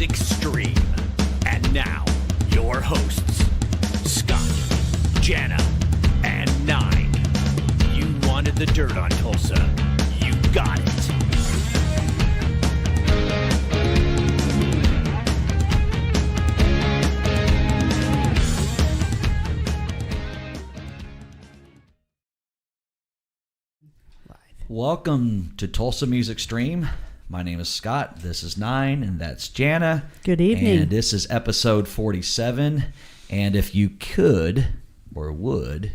Music Stream. And now, your hosts, Scott, Jana, and Nine. You wanted the dirt on Tulsa. You got it. Welcome to Tulsa Music Stream. My name is Scott. This is Nine, and that's Jana. Good evening. And this is episode 47. And if you could or would,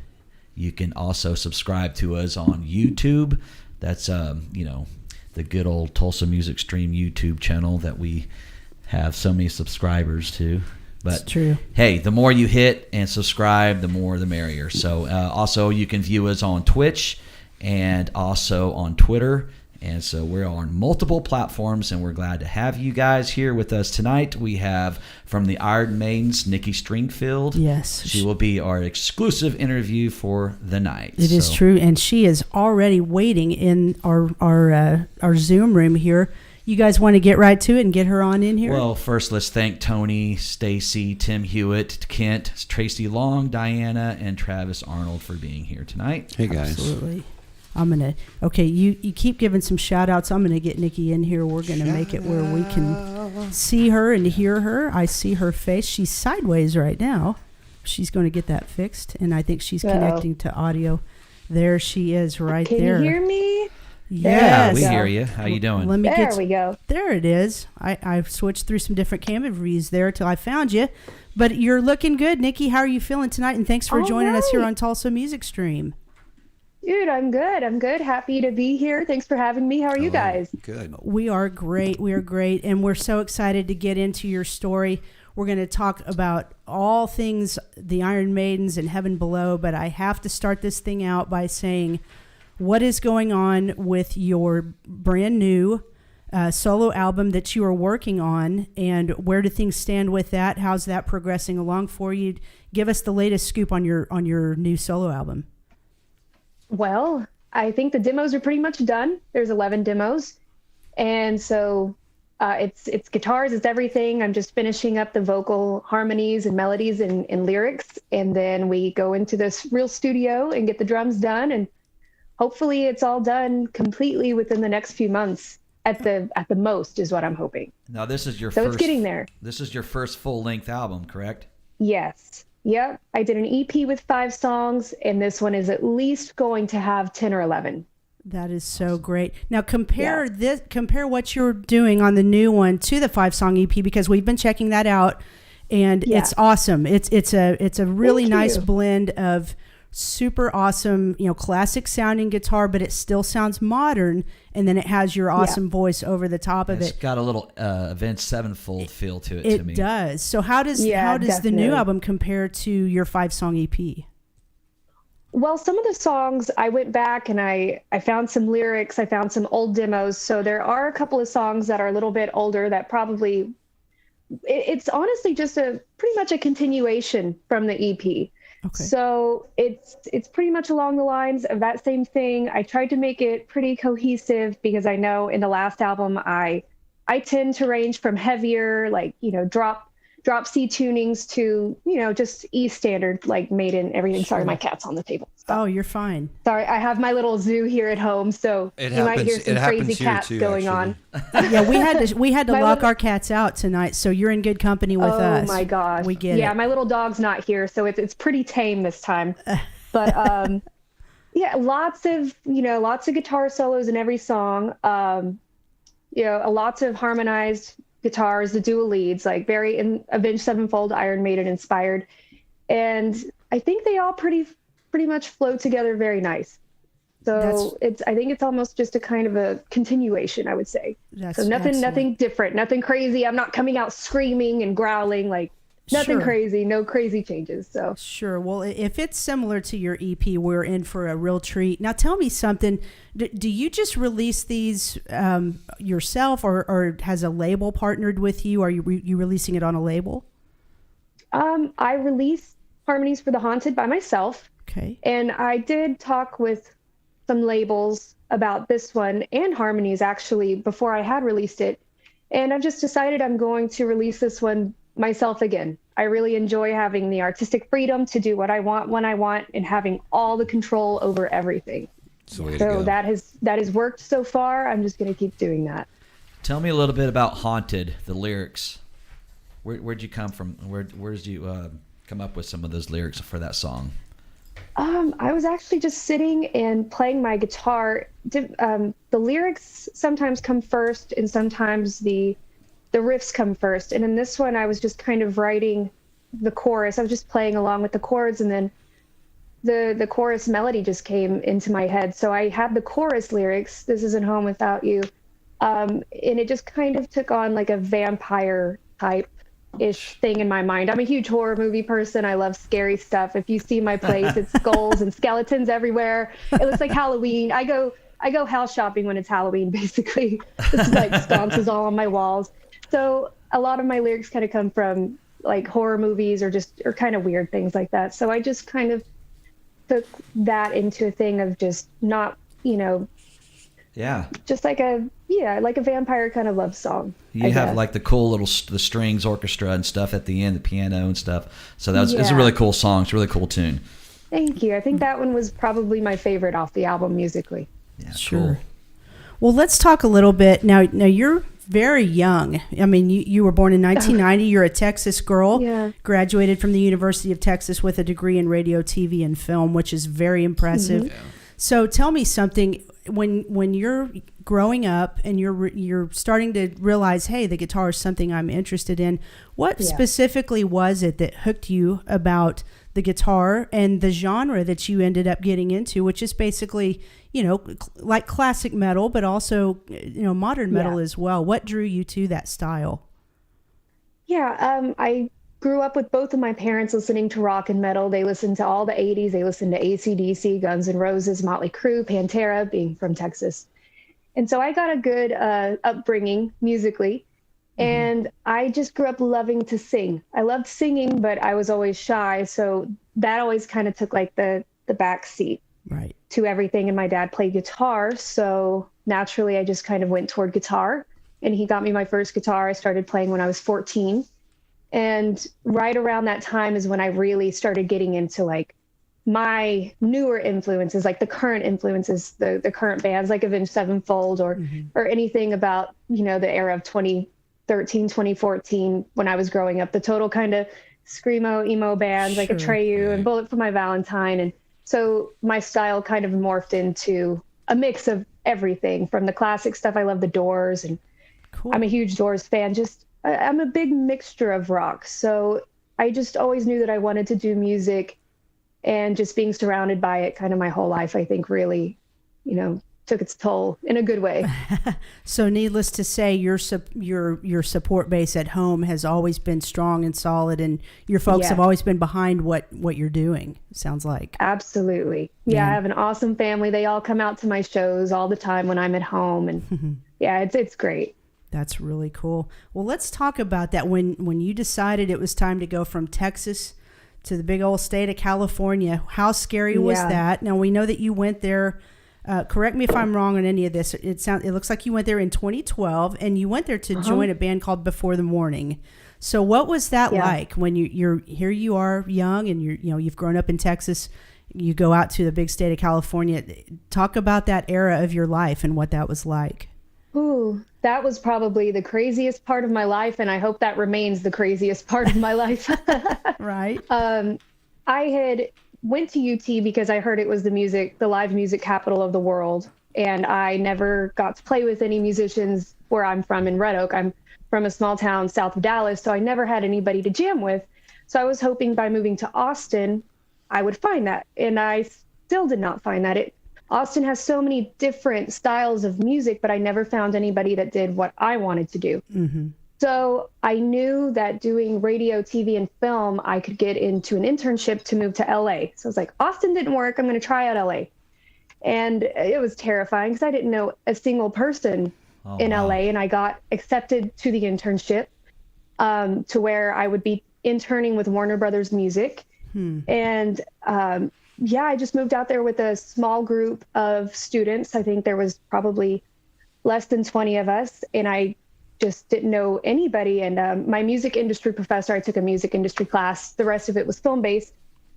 you can also subscribe to us on YouTube. That's the good old Tulsa Music Stream YouTube channel that we have so many subscribers to. But it's true. Hey, the more you hit and subscribe, the more the merrier. So also you can view us on Twitch and also on Twitter. And so we're on multiple platforms, and we're glad to have you guys here with us tonight. We have from the Iron Maidens, Nikki Stringfield. Yes. She will be our exclusive interview for the night. It is true, and she is already waiting in our Zoom room here. You guys want to get right to it and get her on in here? Well, first let's thank Tony, Stacy, Tim Hewitt, Kent, Tracy Long, Diana, and Travis Arnold for being here tonight. Hey, guys. Absolutely. You keep giving some shout outs. I'm gonna get Nikki in here. We're gonna make it where we can see her and hear her. I see her face. She's sideways right now. She's going to get that fixed, and I think she's connecting to audio. There she is, right there. Can you hear me? Yeah, Yes. we hear you. How you doing? There we go. There it is. I switched through some different camera views there till I found you. But you're looking good, Nikki. How are you feeling tonight? And thanks for joining us here on Tulsa Music Stream. Dude, I'm good. Happy to be here. Thanks for having me. How are you guys? Good. We are great. And we're so excited to get into your story. We're going to talk about all things the Iron Maidens and Heaven Below, but I have to start this thing out by saying, what is going on with your brand new solo album that you are working on, and where do things stand with that? How's that progressing along for you? Give us the latest scoop on your new solo album. Well, I think the demos are pretty much done. There's 11 demos. And so it's guitars, it's everything. I'm just finishing up the vocal harmonies and melodies and lyrics. And then we go into this real studio and get the drums done. And hopefully it's all done completely within the next few months at the most is what I'm hoping. Now this is your so first, it's getting there. This is your first full-length album, correct? Yes. Yep. I did an EP with 5 songs, and this one is at least going to have 10 or 11. That is so great. Now compare what you're doing on the new one to the 5-song EP, because we've been checking that out, and it's awesome. It's a really nice blend of super awesome, classic sounding guitar, but it still sounds modern, and then it has your awesome voice over the top of it. It's got a little Avenged Sevenfold feel to it to me. It does. So how does the new album compare to your 5-song EP? Well, some of the songs, I went back and I found some lyrics, I found some old demos. So there are a couple of songs that are a little bit older that probably, it's honestly just pretty much a continuation from the EP. Okay. So it's pretty much along the lines of that same thing. I tried to make it pretty cohesive because I know in the last album I tend to range from heavier, drop C tunings to, just E standard, like Maiden, everything. Sure. Sorry, my cat's on the table. Stop. Oh, you're fine. Sorry, I have my little zoo here at home, so might hear some crazy cats going on. Yeah, we had to lock our cats out tonight, so you're in good company with us. Oh my gosh. We get it. Yeah, my little dog's not here, so it's pretty tame this time. But lots of guitar solos in every song. Lots of harmonized guitars, the dual leads, like very Avenged Sevenfold, Iron Maiden inspired. And I think they all pretty much flow together very nice. So I think it's almost just a kind of a continuation, I would say. So nothing different, nothing crazy. I'm not coming out screaming and growling, like nothing crazy, no crazy changes. So sure. Well, if it's similar to your EP, we're in for a real treat. Now tell me something. Do you just release these yourself, or has a label partnered with you? Are you releasing it on a label? I release Harmonies for the Haunted by myself. Okay. And I did talk with some labels about this one and Harmonies actually before I had released it. And I've just decided I'm going to release this one myself again. I really enjoy having the artistic freedom to do what I want when I want and having all the control over everything. So that has worked so far. I'm just going to keep doing that. Tell me a little bit about Haunted, the lyrics. Where'd you come from? Where'd you come up with some of those lyrics for that song? I was actually just sitting and playing my guitar. The lyrics sometimes come first, and sometimes the riffs come first. And in this one, I was just kind of writing the chorus. I was just playing along with the chords, and then the chorus melody just came into my head. So I had the chorus lyrics, "This isn't home without you," and it just kind of took on like a vampire type ish thing in my mind. I'm a huge horror movie person. I love scary stuff. If you see my place, it's skulls and skeletons everywhere. It looks like Halloween. I go house shopping when it's Halloween, basically. It's like sconces all on my walls. So a lot of my lyrics kind of come from like horror movies or kind of weird things like that. So I just kind of took that into a thing of just not, just like a vampire kind of love song. You have like the cool the strings orchestra and stuff at the end, the piano and stuff. So it's a really cool song. It's a really cool tune. Thank you. I think that one was probably my favorite off the album musically. Yeah, sure. Cool. Well, let's talk a little bit now. You're very young. I mean, you were born in 1990. You're a Texas girl. Yeah. Graduated from the University of Texas with a degree in radio, TV, and film, which is very impressive. Mm-hmm. Yeah. So tell me something. When you're growing up and you're starting to realize, hey, the guitar is something I'm interested in. What specifically was it that hooked you about the guitar and the genre that you ended up getting into, which is basically, like classic metal, but also, modern metal as well? What drew you to that style? Yeah, I grew up with both of my parents listening to rock and metal. They listened to all the 80s. They listened to AC/DC, Guns N' Roses, Motley Crue, Pantera, being from Texas. And so I got a good upbringing musically. And I just grew up loving to sing. I loved singing, but I was always shy. So that always kind of took like the back seat to everything. And my dad played guitar. So naturally, I just kind of went toward guitar. And he got me my first guitar. I started playing when I was 14. And right around that time is when I really started getting into like my newer influences, like the current influences, the current bands like Avenged Sevenfold or anything about, the era of 2013, 2014, when I was growing up, the total kind of screamo, emo bands like Atreyu and Bullet for My Valentine. And so my style kind of morphed into a mix of everything from the classic stuff. I love the Doors and I'm a huge Doors fan. I'm a big mixture of rock. So I just always knew that I wanted to do music, and just being surrounded by it kind of my whole life, I think really, took its toll in a good way. So needless to say, your support base at home has always been strong and solid, and your folks have always been behind what you're doing, sounds like. Absolutely. Yeah, I have an awesome family. They all come out to my shows all the time when I'm at home, and it's great. That's really cool. Well, let's talk about that. When you decided it was time to go from Texas to the big old state of California, how scary was that? Now, we know that you went there. Correct me if I'm wrong on any of this. It looks like you went there in 2012, and you went there to join a band called Before the Morning. So, what was that like when you're here? You are young, and you've grown up in Texas. You go out to the big state of California. Talk about that era of your life and what that was like. Ooh, that was probably the craziest part of my life, and I hope that remains the craziest part of my life. Right. I had went to UT because I heard it was the live music capital of the world, and I never got to play with any musicians where I'm from in Red Oak. I'm from a small town south of Dallas, so I never had anybody to jam with. So I was hoping by moving to Austin, I would find that, and I still did not find that. Austin has so many different styles of music, but I never found anybody that did what I wanted to do. Mm-hmm. So I knew that doing radio, TV, and film, I could get into an internship to move to LA. So I was like, Austin didn't work. I'm going to try out LA. And it was terrifying because I didn't know a single person in LA. And I got accepted to the internship to where I would be interning with Warner Brothers Music. And I just moved out there with a small group of students. I think there was probably less than 20 of us. And I just didn't know anybody. And my music industry professor, I took a music industry class. The rest of it was film based,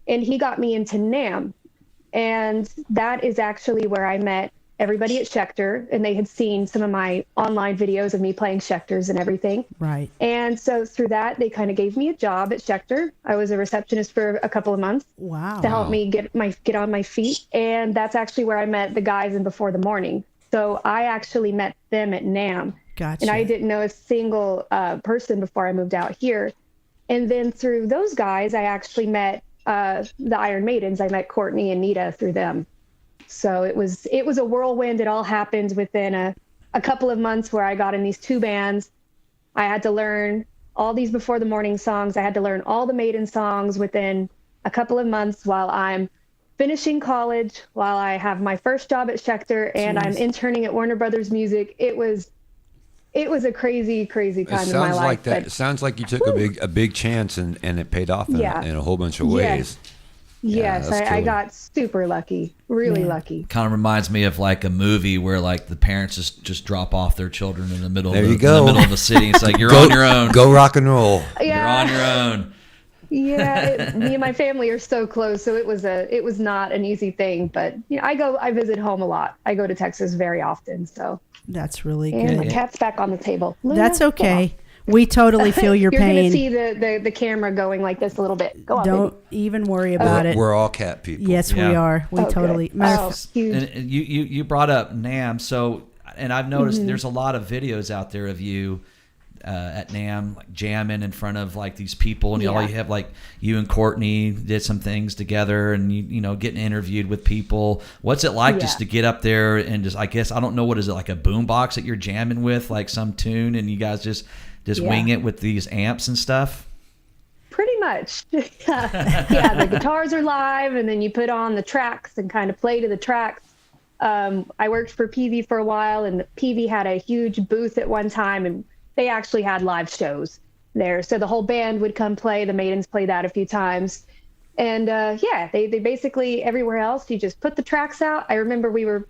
and he got me into NAMM. And that is actually where I met everybody at Schecter, and they had seen some of my online videos of me playing Schecters and everything. Right. And so through that, they kind of gave me a job at Schecter. I was a receptionist for a couple of months. Wow. To help me get on my feet. And that's actually where I met the guys in Before the Morning. So I actually met them at NAMM. Gotcha. And I didn't know a single person before I moved out here. And then through those guys, I actually met the Iron Maidens. I met Courtney and Nita through them. So it was a whirlwind. It all happened within a couple of months where I got in these two bands. I had to learn all these Before the Morning songs. I had to learn all the Maiden songs within a couple of months while I'm finishing college, while I have my first job at Schecter, and I'm interning at Warner Brothers Music. It was a crazy time in my life. It sounds like you took a big chance and it paid off in a whole bunch of ways. Yes, I got super lucky, really lucky. Kind of reminds me of like a movie where like the parents just drop off their children in the middle. There of the, you go. in the middle of the city. It's like you're on your own. Go rock and roll. Yeah. You're on your own. Yeah, me and my family are so close, so it was not an easy thing. But I visit home a lot. I go to Texas very often, so that's really good. And my cat's back on the table. Luna, that's okay. We totally feel your You're pain. You're gonna see the camera going like this a little bit. Go on. Don't baby. even worry about it. We're all cat people. Yes, we are. We totally. Huge. And you brought up NAMM, so and I've noticed there's a lot of videos out there of you at NAMM, like jamming in front of like these people, and you have like you and Courtney did some things together, and you know getting interviewed with people. What's it like just to get up there and just, I guess, I don't know, what is it, like a boom box that you're jamming with, like some tune, and you guys just wing it with these amps and stuff? Pretty much. Yeah, the guitars are live, and then you put on the tracks and kind of play to the tracks. I worked for PV for a while, and PV had a huge booth at one time, and they actually had live shows there. So the whole band would come play. The Maidens played that a few times. And they basically, everywhere else, you just put the tracks out. I remember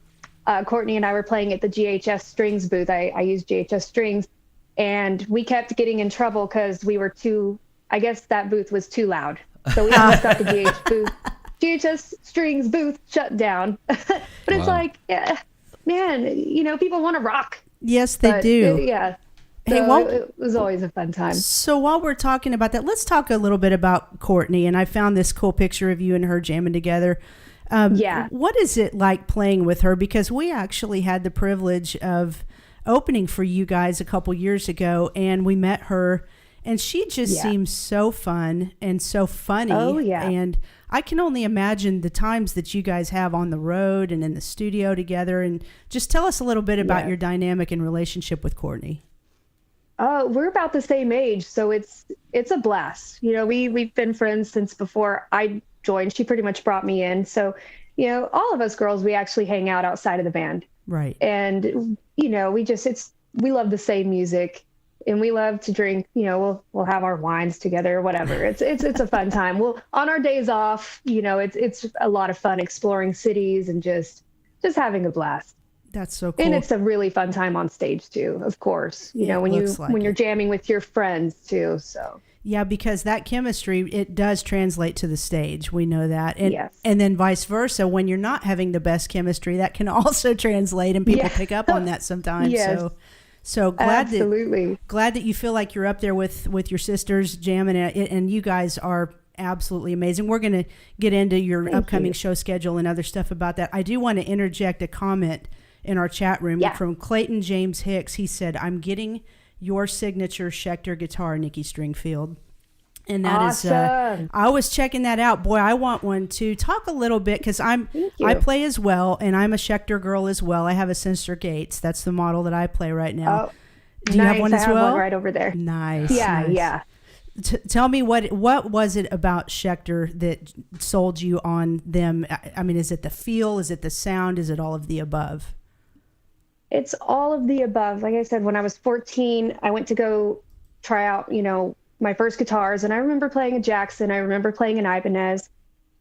Courtney and I were playing at the GHS Strings booth. I used GHS Strings, and we kept getting in trouble because I guess that booth was too loud. So we almost got the GHS Strings booth shut down. But it's like, man, people want to rock. Yes, they do. Yeah. Hey, it was always a fun time. So while we're talking about that, let's talk a little bit about Courtney. And I found this cool picture of you and her jamming together. What is it like playing with her? Because we actually had the privilege of opening for you guys a couple years ago, and we met her, and she just seems so fun and so funny. Oh, yeah. And I can only imagine the times that you guys have on the road and in the studio together. And just tell us a little bit about your dynamic and relationship with Courtney. We're about the same age, so it's a blast. We've been friends since before I joined. She pretty much brought me in. So, all of us girls, we actually hang out outside of the band. Right. And, we love the same music, and we love to drink. We'll have our wines together or whatever. It's a fun time. On our days off, it's a lot of fun exploring cities and just having a blast. That's so cool. And it's a really fun time on stage too, of course. When you're jamming with your friends too. So yeah, because that chemistry, it does translate to the stage. We know that. And, yes. And then vice versa, when you're not having the best chemistry, that can also translate, and people pick up on that sometimes. Yes. So glad Absolutely. that you feel like you're up there with your sisters jamming it, and you guys are absolutely amazing. We're going to get into your upcoming show schedule and other stuff about that. I do want to interject a comment in our chat room from Clayton James Hicks. He said, "I'm getting your signature Schecter guitar, Nikki Stringfield." And that awesome. is, I was checking that out. Boy, I want one too. Talk a little bit, because I play as well, and I'm a Schecter girl as well. I have a Sinister Gates. That's the model that I play right now. Oh, do you have one as well? I have one right over there. Nice. Yeah, nice. yeah. Tell me what was it about Schecter that sold you on them? I mean, is it the feel? Is it the sound? Is it all of the above? It's all of the above. Like I said, when I was 14, I went to go try out, my first guitars. And I remember playing a Jackson. I remember playing an Ibanez.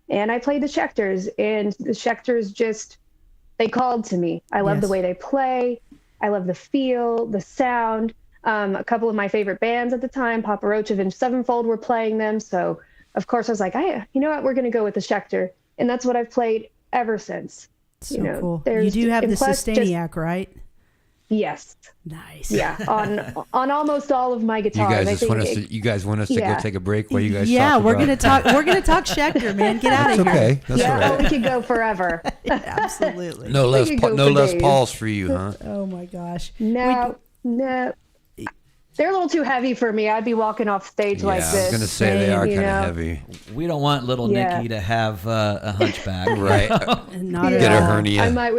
And I played the Schecters. And the Schecters they called to me. I love the way they play. I love the feel, the sound. A couple of my favorite bands at the time, Papa Roach, Avenged Sevenfold, were playing them. So of course I was like, you know what, we're going to go with the Schecter. And that's what I've played ever since. So cool. You do have the Sustainiac, right? Yes. Nice. Yeah, on almost all of my guitars. You guys want us to go take a break while you guys talk we're gonna talk Schecter, man. Get out of here. Okay. That's all right. We could go forever. Yeah, absolutely. No less Pauls for you, huh? Oh my gosh. No. They're a little too heavy for me. I'd be walking off stage like this. I was going to say they are kind of heavy. We don't want little Nikki to have a hunchback. Right. Not Get a hernia. I might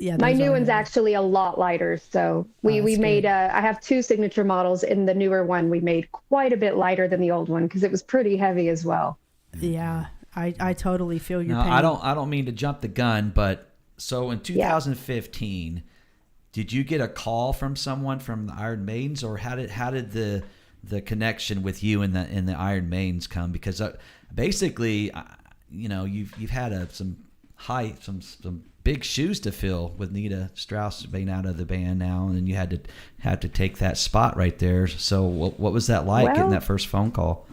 Yeah, my new one's actually a lot lighter. So we made, I have 2 signature models. In the newer one, we made quite a bit lighter than the old one because it was pretty heavy as well. Yeah, I totally feel your pain. I don't mean to jump the gun, but so in 2015, did you get a call from someone from the Iron Maidens, or how did the connection with you and the Iron Maidens come? Because basically, you've had some big shoes to fill with Nita Strauss being out of the band now, and then you had to take that spot right there. So what was that like, getting that first phone call?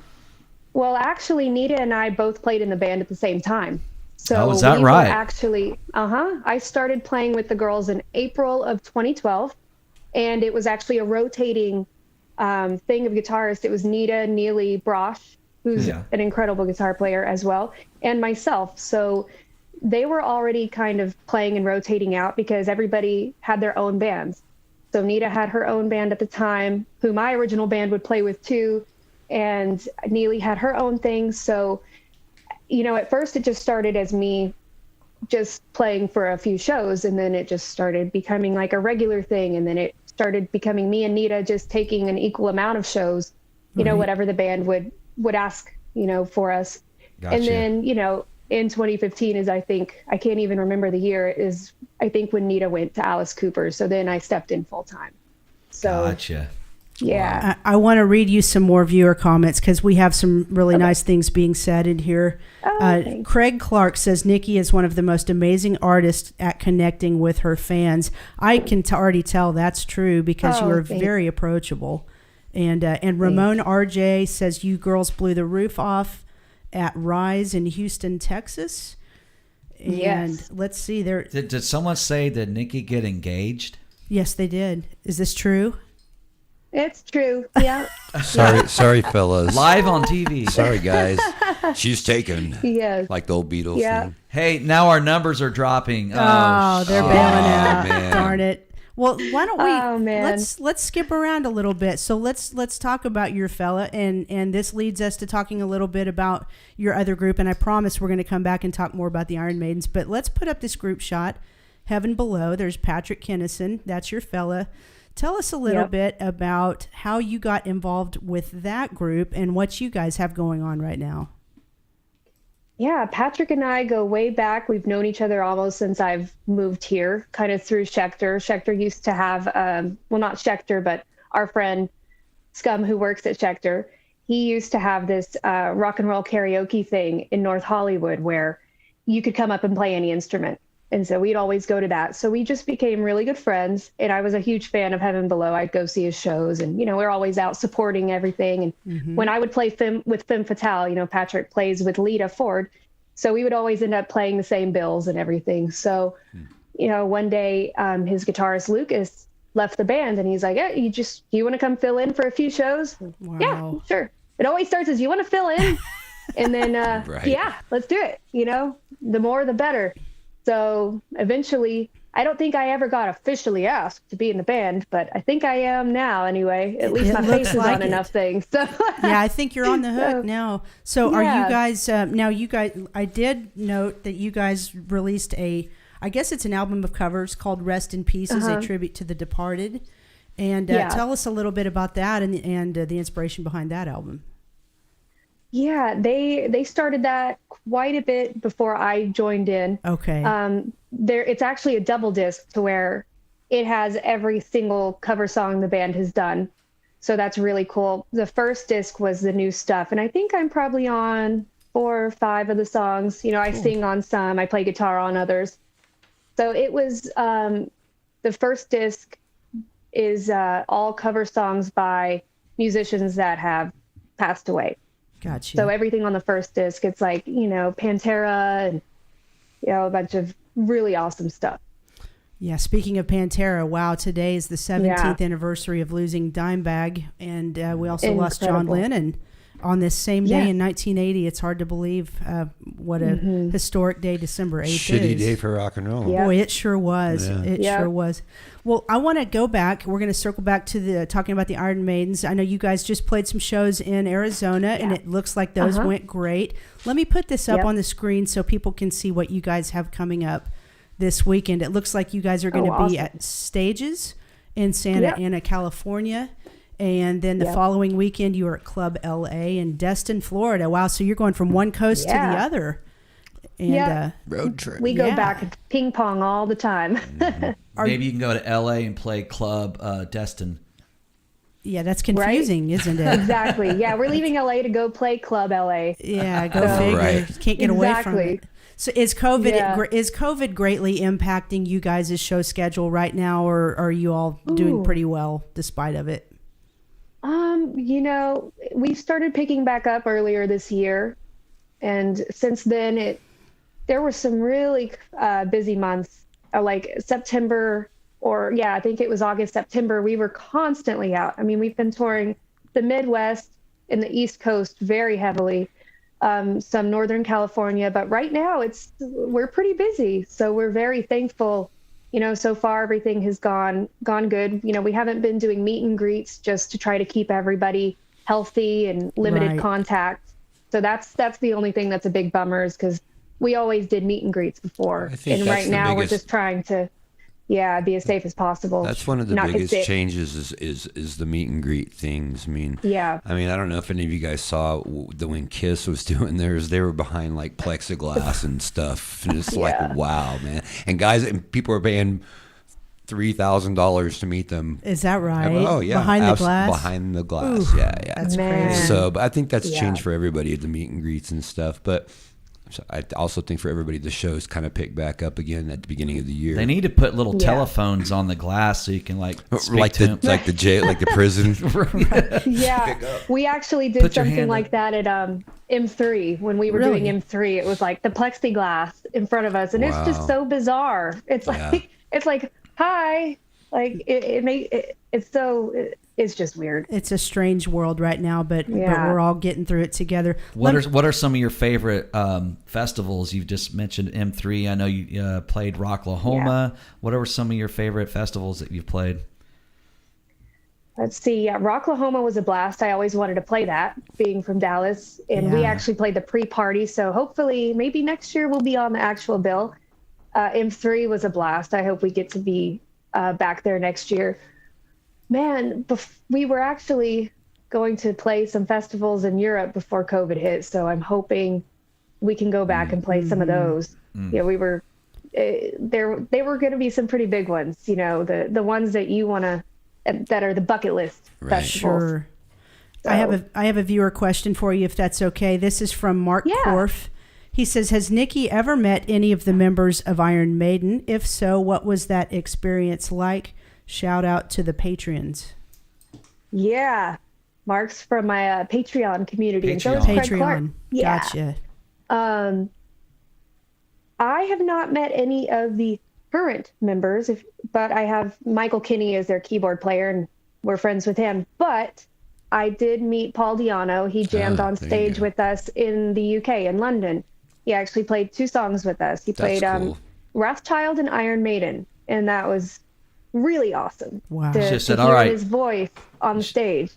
Well, actually, Nita and I both played in the band at the same time. So is that right? Actually, I started playing with the girls in April of 2012, and it was actually a rotating thing of guitarists. It was Nita, Neely, Brosh, who's an incredible guitar player as well, and myself. So they were already kind of playing and rotating out because everybody had their own bands. So Nita had her own band at the time, who my original band would play with too, and Neely had her own thing. So at first it just started as me just playing for a few shows, and then it just started becoming like a regular thing, and then it started becoming me and Nita just taking an equal amount of shows, whatever the band would ask, for us. Gotcha. And then, in 2015 I can't even remember the year, is I think when Nita went to Alice Cooper. So then I stepped in full time. So gotcha. Yeah. I want to read you some more viewer comments because we have some really nice things being said in here. Craig Clark says Nikki is one of the most amazing artists at connecting with her fans. I can already tell that's true because you are very approachable. And Ramon RJ says you girls blew the roof off at Rise in Houston, Texas. And let's see there. Did someone say that Nikki get engaged? Yes, they did. Is this true? It's true. Yeah. Sorry, fellas. Live on TV. Sorry, guys. She's taken. Yes. Like the old Beatles thing. Hey, now our numbers are dropping. Oh, they're bailing out. Man. Darn it. Well, why don't we let's skip around a little bit. So let's talk about your fella, and this leads us to talking a little bit about your other group. And I promise we're going to come back and talk more about the Iron Maidens. But let's put up this group shot. Heaven Below. There's Patrick Kennison. That's your fella. Tell us a little bit about how you got involved with that group and what you guys have going on right now. Yeah, Patrick and I go way back. We've known each other almost since I've moved here, kind of through Schecter. Schecter used to have, not Schecter, but our friend Scum, who works at Schecter, he used to have this rock and roll karaoke thing in North Hollywood where you could come up and play any instrument. And so we'd always go to that. So we just became really good friends. And I was a huge fan of Heaven Below. I'd go see his shows, and, we're always out supporting everything. And when I would play with Femme Fatale, Patrick plays with Lita Ford. So we would always end up playing the same bills and everything. So, one day his guitarist Lucas left the band, and he's like, "Yeah, you want to come fill in for a few shows?" Wow. Yeah, sure. It always starts as, "You want to fill in?" And then, yeah, let's do it. The more, the better. So eventually, I don't think I ever got officially asked to be in the band, but I think I am now anyway. At least my face is on enough things. So. Yeah, I think you're on the hook now. So are you guys, I did note that you guys released I guess it's an album of covers called Rest in Pieces, a tribute to the departed. And tell us a little bit about that and the inspiration behind that album. Yeah, they started that quite a bit before I joined in. Okay. It's actually a double disc to where it has every single cover song the band has done. So that's really cool. The first disc was the new stuff, and I think I'm probably on 4 or 5 of the songs. I sing on some, I play guitar on others. So it was the first disc is all cover songs by musicians that have passed away. Gotcha. So everything on the first disc, it's like, Pantera and, a bunch of really awesome stuff. Yeah, speaking of Pantera, wow, today is the 17th anniversary of losing Dimebag, and we also lost John Lennon on this same day in 1980. It's hard to believe what a historic day December 8th Shitty is. day for rock and roll. Yeah. Boy, it sure was. Yeah. It sure was. Well, I want to go back. We're going to circle back to talking about the Iron Maidens. I know you guys just played some shows in Arizona, and it looks like those went great. Let me put this up on the screen so people can see what you guys have coming up this weekend. It looks like you guys are going to be at Stages in Santa Ana, California. And then the following weekend, you are at Club LA in Destin, Florida. Wow, so you're going from one coast to the other. And road trip. We go back ping pong all the time. Maybe you can go to LA and play Club Destin. Yeah, that's confusing, isn't it? Exactly. Yeah, we're leaving LA to go play Club LA. Yeah, go figure. Right. Can't get away from it. So is COVID greatly impacting you guys' show schedule right now, or are you all doing pretty well despite of it? We started picking back up earlier this year, and since then there were some really busy months, like September, I think it was August, September. We were constantly out. I mean, we've been touring the Midwest and the East Coast very heavily, some Northern California, but right now we're pretty busy. So we're very thankful. So far everything has gone good. We haven't been doing meet and greets just to try to keep everybody healthy and limited contact. So that's the only thing that's a big bummer, is because we always did meet and greets before. And right now we're just trying to be as safe as possible. That's one of the biggest changes is the meet and greet things. I mean, I don't know if any of you guys saw when Kiss was doing theirs, they were behind like plexiglass and stuff. And it's like, wow, man. And people are paying $3,000 to meet them. Is that right? Oh, yeah. Behind the glass? Behind the glass, Ooh, yeah. That's crazy. So, but I think that's changed for everybody, the meet and greets and stuff. But so I also think for everybody, the shows kind of pick back up again at the beginning of the year. They need to put little telephones on the glass so you can speak to them. like the jail, like the prison. We actually did something like that at M3 when we were doing M3. It was like the plexiglass in front of us, and it's just so bizarre. It's like hi, like it's just weird. It's a strange world right now, but we're all getting through it together. What are some of your favorite festivals? You've just mentioned M3. I know you played Rocklahoma. What are some of your favorite festivals that you've played? Let's see. Rocklahoma was a blast. I always wanted to play that, being from Dallas. And we actually played the pre-party. So hopefully, maybe next year we'll be on the actual bill. M3 was a blast. I hope we get to be back there next year. Man, we were actually going to play some festivals in Europe before COVID hit. So I'm hoping we can go back and play some of those. We were, they were going to be some pretty big ones, the ones that you want to, that are the bucket list festivals. Sure. So, I have a viewer question for you, if that's okay. This is from Mark Korf. He says, has Nikki ever met any of the members of Iron Maiden? If so, what was that experience like? Shout out to the Patreons. Yeah. Mark's from my Patreon community. And so is Patreon. Craig Clark. Yeah. Gotcha. I have not met any of the current members, but I have Michael Kinney as their keyboard player, and we're friends with him. But I did meet Paul Diano. He jammed on stage with us in the UK, in London. He actually played 2 songs with us. He played cool. Wrathchild and Iron Maiden, and that was really awesome. Wow. To hear his voice on the stage.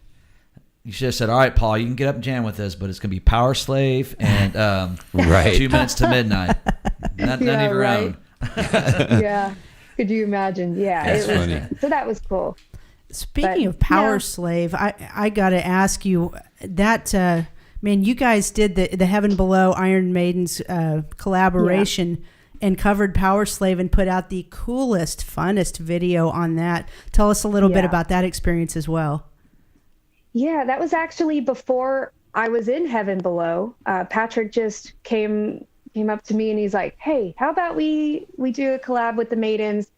You should have said, all right, Paul, you can get up and jam with us, but it's going to be Power Slave and 2 minutes to midnight. None of your own. Yeah. Could you imagine? Yeah. That's funny. So that was cool. Speaking of Power Slave, I got to ask you that, man, you guys did the Heaven Below Iron Maidens collaboration and covered Power Slave and put out the coolest, funnest video on that. Tell us a little bit about that experience as well. Yeah, that was actually before I was in Heaven Below. Patrick just came up to me and he's like, hey, how about we do a collab with the Maidens?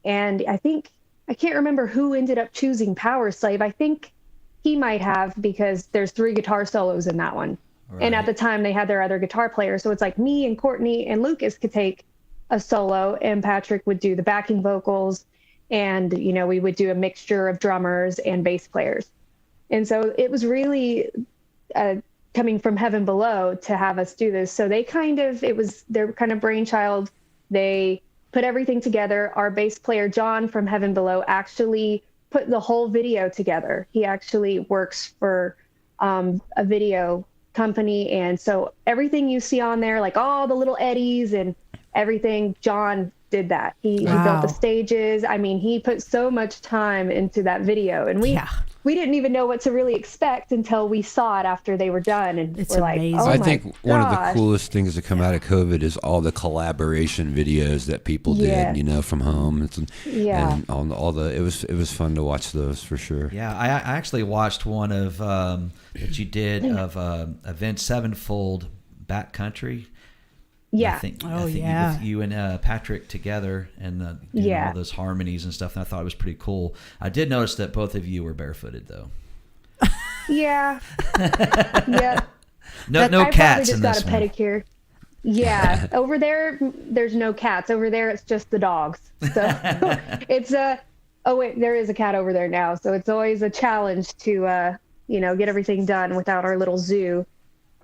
And I think I can't remember who ended up choosing Power Slave. I think he might have, because there's 3 guitar solos in that one. Right. And at the time they had their other guitar player. So it's like me and Courtney and Lucas could take a solo, and Patrick would do the backing vocals. And, you know, we would do a mixture of drummers and bass players. And so it was really coming from Heaven Below to have us do this. So it was their kind of brainchild. They put everything together. Our bass player, John from Heaven Below, actually put the whole video together. He actually works for a video company. And so everything you see on there, like all the little eddies and everything, John did that. He built the stages. I mean, he put so much time into that video, and we didn't even know what to really expect until we saw it after they were done. And it's we're amazing. like, oh I my think one of the gosh. coolest things to come out of COVID is all the collaboration videos that people did, you know, from home. And all the, it was fun to watch those for sure. Yeah, I actually watched one of that you did of Avenged Sevenfold Backcountry. Yeah. I think with you and Patrick together, and doing all those harmonies and stuff. And I thought it was pretty cool. I did notice that both of you were barefooted, though. Yeah. Yeah. No cats in this one. I probably just got a pedicure. Yeah. Over there, there's no cats. Over there, it's just the dogs. So it's oh wait, there is a cat over there now. So it's always a challenge to get everything done without our little zoo.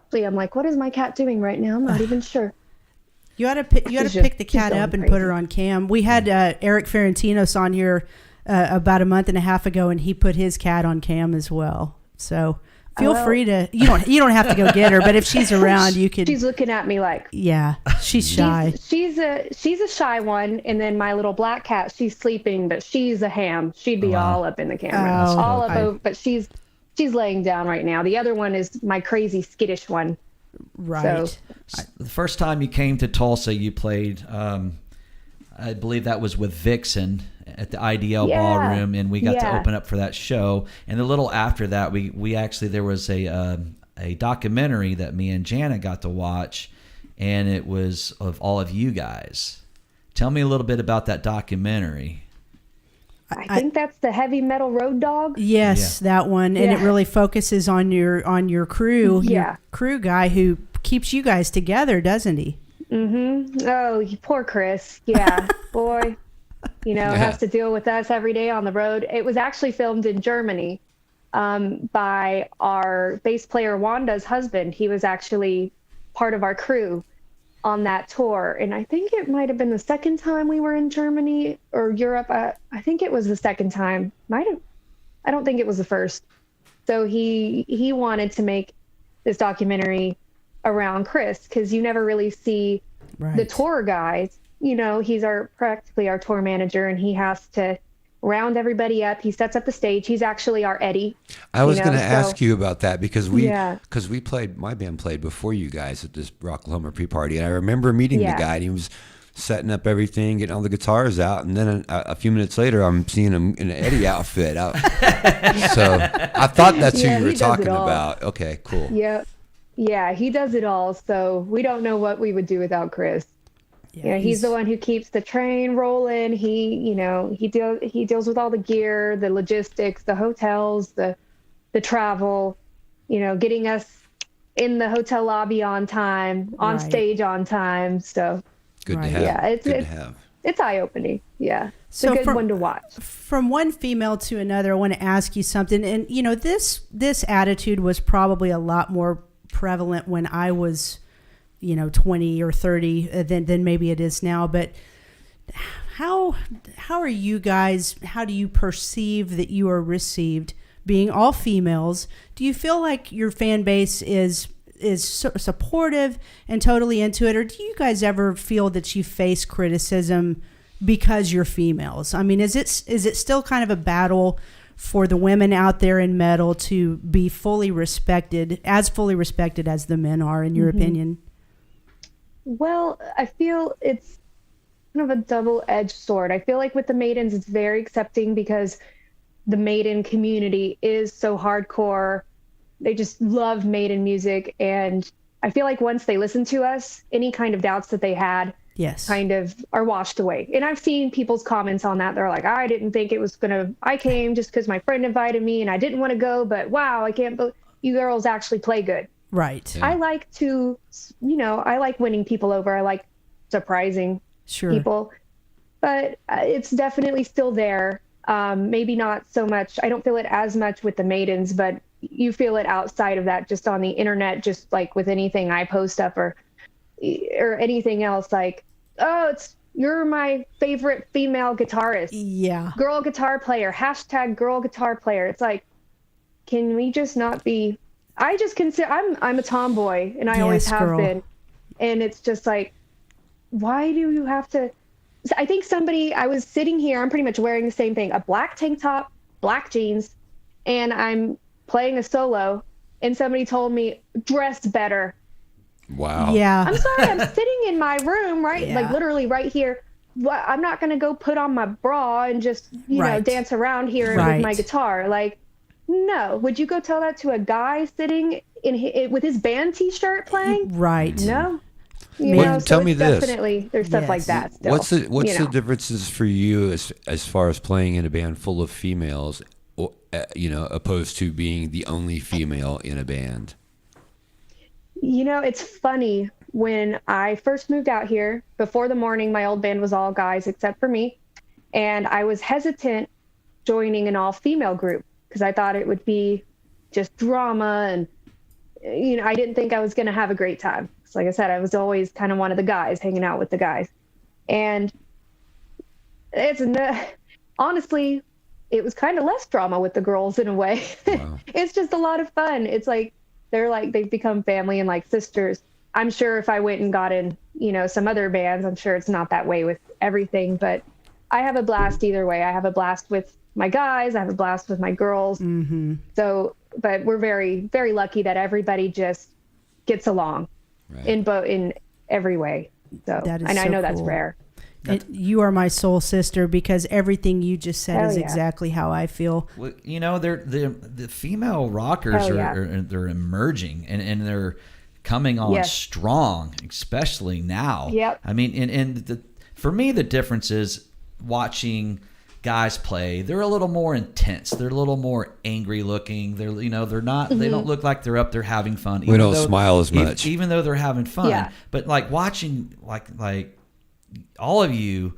So I'm like, what is my cat doing right now? I'm not even sure. You ought to pick the cat up and put her on cam. We had Eric Ferentinos on here about a month and a half ago, and he put his cat on cam as well. So feel free to you don't have to go get her, but if she's around, you could. She's looking at me like, yeah, she's shy. She's a shy one, and then my little black cat, she's sleeping, but she's a ham. She'd be all up in the camera, but she's laying down right now. The other one is my crazy skittish one. Right. So, the first time you came to Tulsa, you played, I believe that was with Vixen at the IDL Ballroom, and we got to open up for that show. And a little after that, we actually, there was a documentary that me and Jana got to watch, and it was of all of you guys. Tell me a little bit about that documentary. I think that's the Heavy Metal Road Dog. Yes, that one, and it really focuses on your crew, your crew guy who keeps you guys together, doesn't he? Mm-hmm. Oh, poor Chris. Yeah, boy, has to deal with us every day on the road. It was actually filmed in Germany by our bass player Wanda's husband. He was actually part of our crew on that tour, and I think it might have been the second time we were in Germany or Europe. I think it was the second time. I don't think it was the first. So he wanted to make this documentary around Chris, because you never really see the tour guys. He's practically our tour manager, and he has to round everybody up. He sets up the stage. He's actually our Eddie. I was going to ask you about that, because my band played before you guys at this Rocklahoma pre-party, and I remember meeting the guy, and he was setting up everything, getting all the guitars out, and then a few minutes later, I'm seeing him in an Eddie outfit. So I thought that's who you were talking about. Okay, cool. Yeah, he does it all. So we don't know what we would do without Chris. Yeah, he's the one who keeps the train rolling. He deals with all the gear, the logistics, the hotels, the travel, getting us in the hotel lobby on time, on stage on time. So good to have. Yeah, it's eye-opening. Yeah. It's a good one to watch. From one female to another, I want to ask you something. And this attitude was probably a lot more prevalent when I was 20 or 30 than maybe it is now. But how are you guys, how do you perceive that you are received being all females? Do you feel like your fan base is supportive and totally into it, or do you guys ever feel that you face criticism because you're females? I mean, is it still kind of a battle for the women out there in metal to be fully respected as the men are, in your opinion? Well, I feel it's kind of a double-edged sword. I feel like with the Maidens, it's very accepting, because the Maiden community is so hardcore. They just love Maiden music. And I feel like once they listen to us, any kind of doubts that they had, Yes. kind of are washed away. And I've seen people's comments on that. They're like, I didn't think it was I came just because my friend invited me and I didn't want to go, but wow, I can't believe you girls actually play good. Right. I like to, I like winning people over. I like surprising people, but it's definitely still there. Maybe not so much. I don't feel it as much with the maidens, but you feel it outside of that, just on the internet, just like with anything I post up or anything else, like, oh, you're my favorite female guitarist. Yeah. Girl guitar player, # girl guitar player. It's like, can we just not be, I just consider, I'm a tomboy and I always have been. And it's just like, why do you have to, I think I was sitting here, I'm pretty much wearing the same thing, a black tank top, black jeans, and I'm playing a solo and somebody told me, dress better. Wow. Yeah. I'm sorry, I'm sitting in my room, right? Like literally right here. I'm not going to go put on my bra and just, dance around here with my guitar. Like, no. Would you go tell that to a guy sitting with his band t-shirt playing? Right. No. Tell me this. Definitely, there's stuff like that still. What's the differences for you as far as playing in a band full of females, opposed to being the only female in a band? It's funny. When I first moved out here, before the morning, my old band was all guys except for me. And I was hesitant joining an all-female group because I thought it would be just drama. And, I didn't think I was going to have a great time. So like I said, I was always kind of one of the guys, hanging out with the guys. And honestly, it was kind of less drama with the girls in a way. Wow. It's just a lot of fun. It's like, they've become family and like sisters. I'm sure if I went and got in, some other bands, I'm sure it's not that way with everything, but I have a blast either way. I have a blast with my guys. I have a blast with my girls. Mm-hmm. So, but we're very, very lucky that everybody just gets along in every way. So, and I know that's rare. And you are my soul sister, because everything you just said is exactly how I feel. Well, the female rockers they're emerging and they're coming on strong, especially now. Yep. I mean, for me, the difference is watching guys play. They're a little more intense. They're a little more angry looking. They're they're not. Mm-hmm. They don't look like they're up there having fun. We don't smile as much, even though they're having fun. Yeah. But like watching like all of you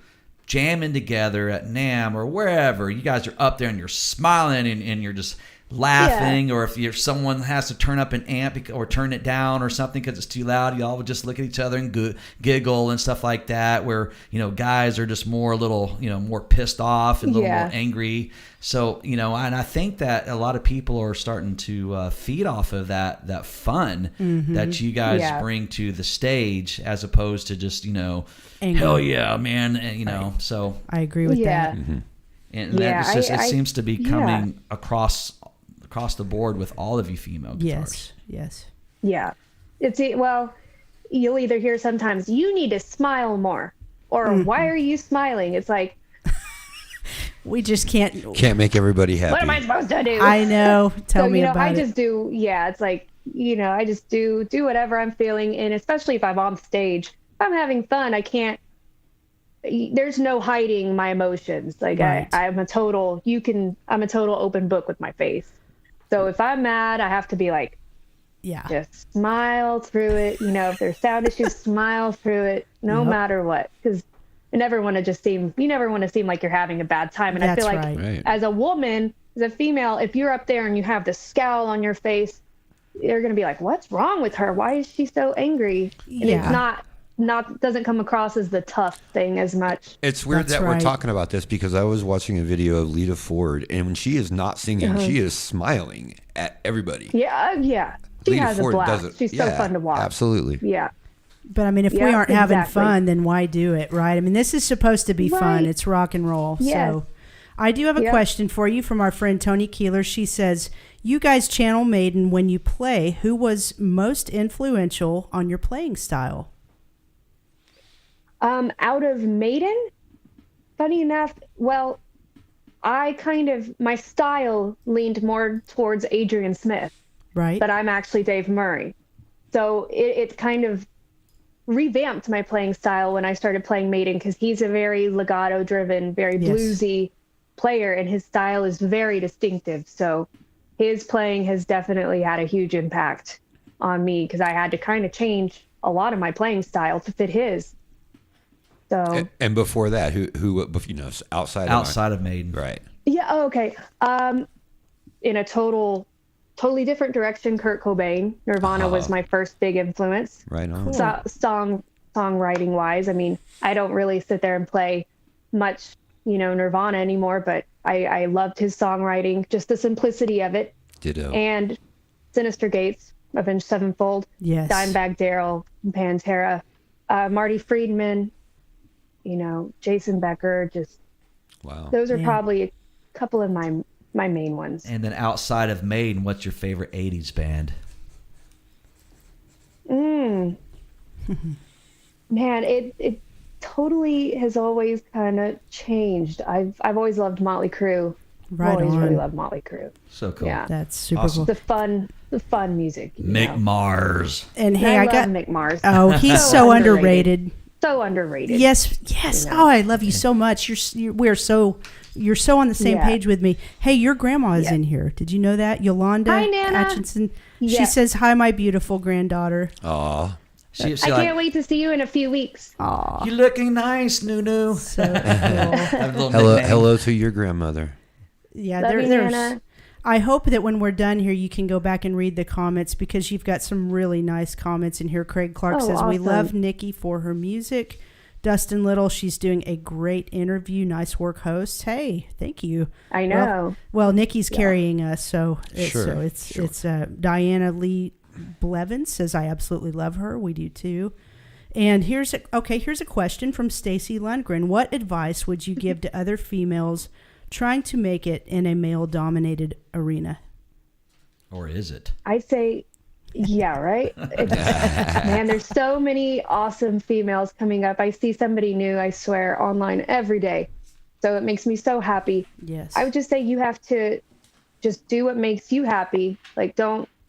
jamming together at NAMM or wherever, you guys are up there and you're smiling and you're just laughing, or if someone has to turn up an amp or turn it down or something because it's too loud, y'all would just look at each other and giggle and stuff like that, where guys are just more a little more pissed off and a little more angry. So and I think that a lot of people are starting to feed off of that fun that you guys bring to the stage, as opposed to just angry. Hell yeah, man, and so I agree with that. Mm-hmm. And that it seems to be coming across the board with all of you female guitarists. Yes. Yeah. You'll either hear sometimes, you need to smile more, or why are you smiling? It's like, we just can't make everybody happy. What am I supposed to do? I know. Tell me about it. I just do. Yeah. It's like, I just do whatever I'm feeling. And especially if I'm on stage, if I'm having fun, there's no hiding my emotions. Like I'm a total open book with my face. So if I'm mad, I have to be like, just smile through it. If there's sound issues, smile through it, no matter what. Because you never want to seem like you're having a bad time. And I feel like as a woman, as a female, if you're up there and you have the scowl on your face, they're going to be like, what's wrong with her? Why is she so angry? And it's doesn't come across as the tough thing as much. It's weird that we're talking about this, because I was watching a video of Lita Ford, and when she is not singing, she is smiling at everybody. Yeah. She Lita has Ford a blast. She's so fun to watch. Absolutely. Yeah. But I mean, if we aren't having fun, then why do it, right? I mean, this is supposed to be fun. It's rock and roll. Yes. So I do have a question for you from our friend Tony Keeler. She says, you guys channel Maiden when you play. Who was most influential on your playing style? Out of Maiden, funny enough, my style leaned more towards Adrian Smith. Right. But I'm actually Dave Murray. So it's kind of revamped my playing style when I started playing Maiden, because he's a very legato driven, very bluesy player, and his style is very distinctive. So his playing has definitely had a huge impact on me, because I had to kind of change a lot of my playing style to fit his. So and before that, who outside of Maiden, right? Yeah. Oh, okay. In a totally different direction, Kurt Cobain. Nirvana was my first big influence. Right on. So, songwriting wise, I mean, I don't really sit there and play much, Nirvana anymore, but I loved his songwriting, just the simplicity of it. Ditto. And Sinister Gates, Avenged Sevenfold, Yes. Dimebag Darrell, Pantera, Marty Friedman, Jason Becker. Just those are probably a couple of my main ones. And then outside of Maiden, what's your favorite 80s band? Man, it totally has always kind of changed. I've always loved Motley Crue. Right always on. really loved Motley Crue. So cool. Yeah. That's super Awesome. cool. The fun music. Mick Mars. And hey, I I love got Mick Mars. Oh, he's so underrated. So underrated. Yes. Oh, I love you so much. You're so on the same page with me. Hey, your grandma is in here. Did you know that? Yolanda Hi, Nana. Atchison. Yeah. She says, "Hi, my beautiful granddaughter." Aw. She I can't wait to see you in a few weeks. Aw. You're looking nice, Nunu. So cool. Hello to your grandmother. Yeah, Love you, there's. Nana. I hope that when we're done here, you can go back and read the comments, because you've got some really nice comments in here. Craig Clark says, "We awesome. love Nikki for her music." Dustin Little, she's doing a great interview. Nice work, hosts. Hey, thank you. I know. Well, Nikki's carrying us, so it's Sure. Diana Lee Blevins says, "I absolutely love her. We do too." And here's a question from Stacy Lundgren. What advice would you give to other females trying to make it in a male-dominated arena? Or is it? I'd say, yeah, right? Man, there's so many awesome females coming up. I see somebody new, I swear, online every day. So it makes me so happy. Yes. I would just say you have to just do what makes you happy. Like,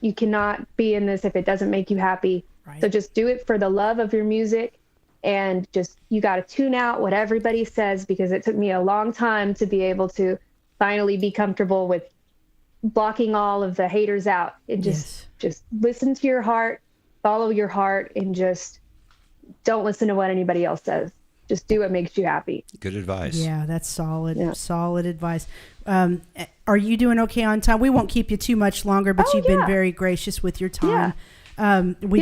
you cannot be in this if it doesn't make you happy. Right. So just do it for the love of your music, and you got to tune out what everybody says, because it took me a long time to be able to finally be comfortable with blocking all of the haters out, and just listen to your heart, follow your heart, and just don't listen to what anybody else says. Just do what makes you happy. Good advice. Yeah, that's solid. Yeah. Solid advice. Are you doing okay on time? We won't keep you too much longer, but you've been very gracious with your time. Yeah. We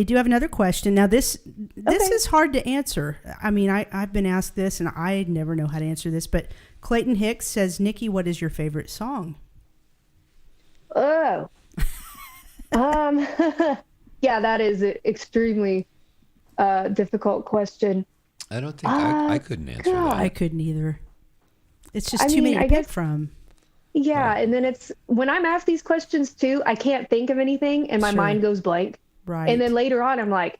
do have another question. Now, this is hard to answer. I mean, I've been asked this, and I never know how to answer this. But Clayton Hicks says, "Nikki, what is your favorite song?" Oh, yeah, that is an extremely difficult question. I don't think I couldn't answer that. I couldn't either. It's just too many to pick from. Yeah, and then it's when I'm asked these questions too, I can't think of anything, and my mind goes blank. Right. And then later on, I'm like,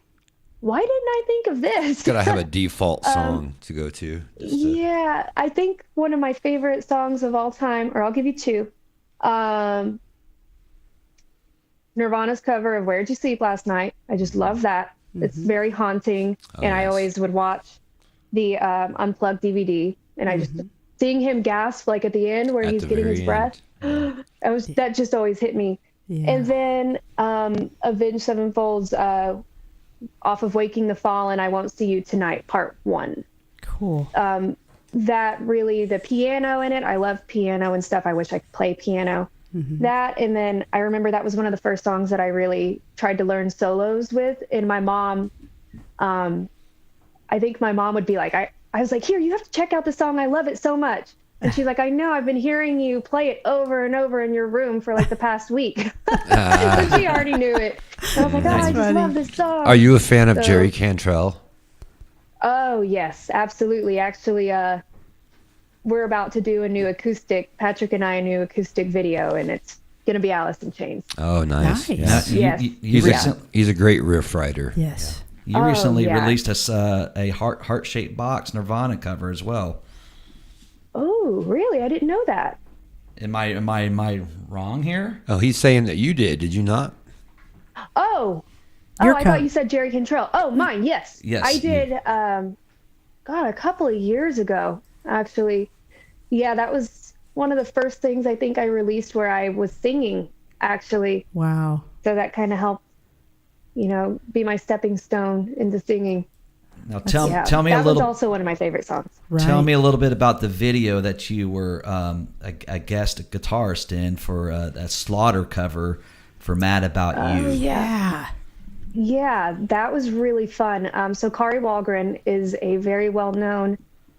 why didn't I think of this? Gotta have a default song to go to. Yeah, I think one of my favorite songs of all time, or I'll give you two. Nirvana's cover of "Where'd You Sleep Last Night." I just love that. It's very haunting, and I always would watch the Unplugged DVD, and I just seeing him gasp like at the end where he's getting his breath. That just always hit me. Yeah. And then Avenged Sevenfold's off of "Waking the Fallen," "I Won't See You Tonight" Part 1. Cool. That really, the piano in it, I love piano and stuff. I wish I could play piano. That, and then I remember that was one of the first songs that I really tried to learn solos with. And my mom, I think my mom would be like, I was like, "Here, you have to check out the song. I love it so much." And she's like, "I know, I've been hearing you play it over and over in your room for like the past week." So she already knew it. And I was like, I just love this song. Are you a fan of Jerry Cantrell? Oh, yes, absolutely. Actually, we're about to do a new acoustic, Patrick and I, a new acoustic video, and it's going to be Alice in Chains. Oh, nice. Nice. Yeah. Yes. He's a great riff writer. Yes. You recently released a heart-shaped box Nirvana cover as well. Oh, really? I didn't know that. Am I wrong here? Oh, he's saying that you did. Did you not? Oh, I thought you said Jerry Cantrell. Oh, mine, yes. Yes. I did, a couple of years ago, actually. Yeah, that was one of the first things I think I released where I was singing, actually. Wow. So that kind of helped, be my stepping stone into singing. Now tell me a little. That was also one of my favorite songs. Right. Tell me a little bit about the video that you were a guest guitarist in for that Slaughter cover for "Mad About You." Yeah. Yeah, that was really fun. So Kari Wahlgren is a very well-known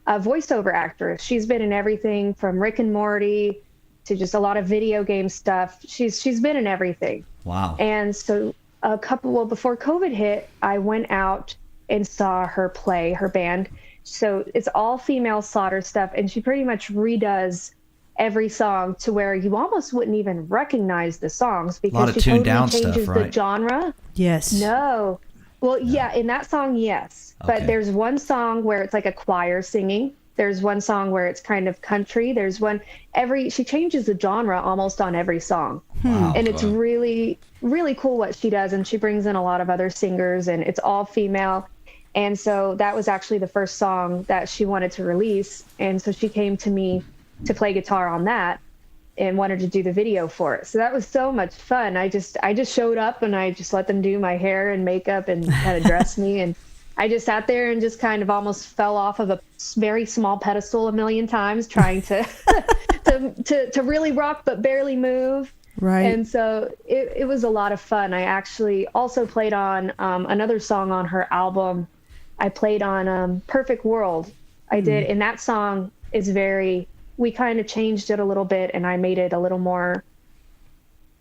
voiceover actress. She's been in everything from Rick and Morty to just a lot of video game stuff. She's been in everything. Wow. And so before COVID hit, I went out and saw her play her band. So it's all female Slaughter stuff, and she pretty much redoes every song to where you almost wouldn't even recognize the songs because she totally changes the genre. Yes. No. Well, yeah, in that song, yes. Okay. But there's one song where it's like a choir singing. There's one song where it's kind of country. There's she changes the genre almost on every song. Wow. And it's really, really cool what she does. And she brings in a lot of other singers, and it's all female. And so that was actually the first song that she wanted to release. And so she came to me to play guitar on that and wanted to do the video for it. So that was so much fun. I just showed up and I just let them do my hair and makeup and kind of dress me. And I just sat there and just kind of almost fell off of a very small pedestal a million times trying to to really rock but barely move. Right. And so it was a lot of fun. I actually also played on another song on her album. I played on Perfect World. I did. And that song is we kind of changed it a little bit, and I made it a little more,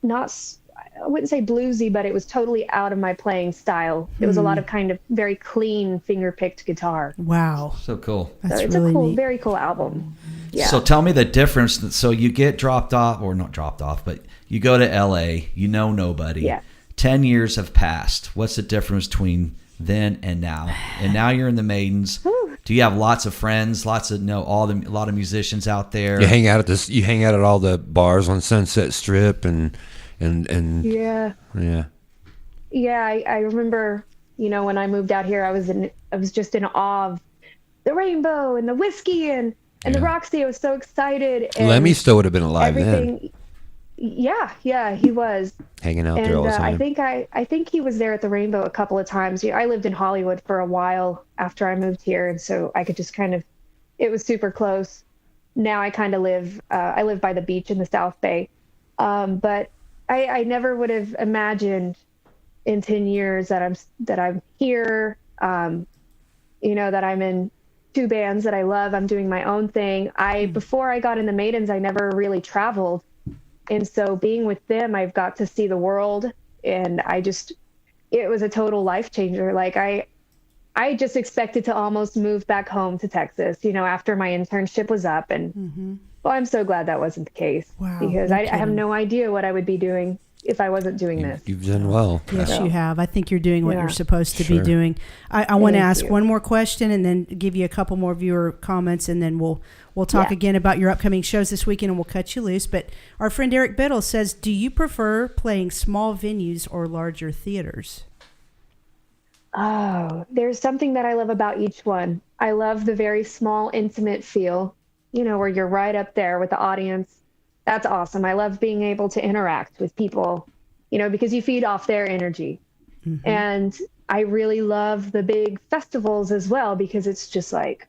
I wouldn't say bluesy, but it was totally out of my playing style. It was a lot of kind of very clean finger-picked guitar. Wow. So cool. That's so it's really a cool, neat. very cool album. Yeah. So tell me the difference. So you get dropped off, or not dropped off, but you go to LA, you know nobody. Yeah. 10 years have passed. What's the difference between then and now? And now you're in the Maidens. Do you have lots of friends? A lot of musicians out there. You hang out at all the bars on Sunset Strip and Yeah. I remember, when I moved out here, I was just in awe of the rainbow and the whiskey and the Roxy. I was so excited. And Lemmy still would have been alive then. Yeah, he was Hanging out there all the time. I think he was there at the Rainbow a couple of times. I lived in Hollywood for a while after I moved here, and so I could just it was super close. Now I kind of live by the beach in the South Bay, but I never would have imagined in 10 years that I'm here. That I'm in 2 bands that I love. I'm doing my own thing. Before I got in the Maidens, I never really traveled. And so being with them, I've got to see the world, and it was a total life changer. Like I just expected to almost move back home to Texas, after my internship was up. And well, I'm so glad that wasn't the case. Wow, because I have no idea what I would be doing if I wasn't doing this. You've done well. Yes, you have. I think you're doing what you're supposed to be doing. I want to ask one more question and then give you a couple more viewer comments, and then we'll talk again about your upcoming shows this weekend, and we'll cut you loose. But our friend Eric Biddle says, do you prefer playing small venues or larger theaters? Oh, there's something that I love about each one. I love the very small, intimate feel, where you're right up there with the audience. That's awesome. I love being able to interact with people, because you feed off their energy. And I really love the big festivals as well, because it's just like,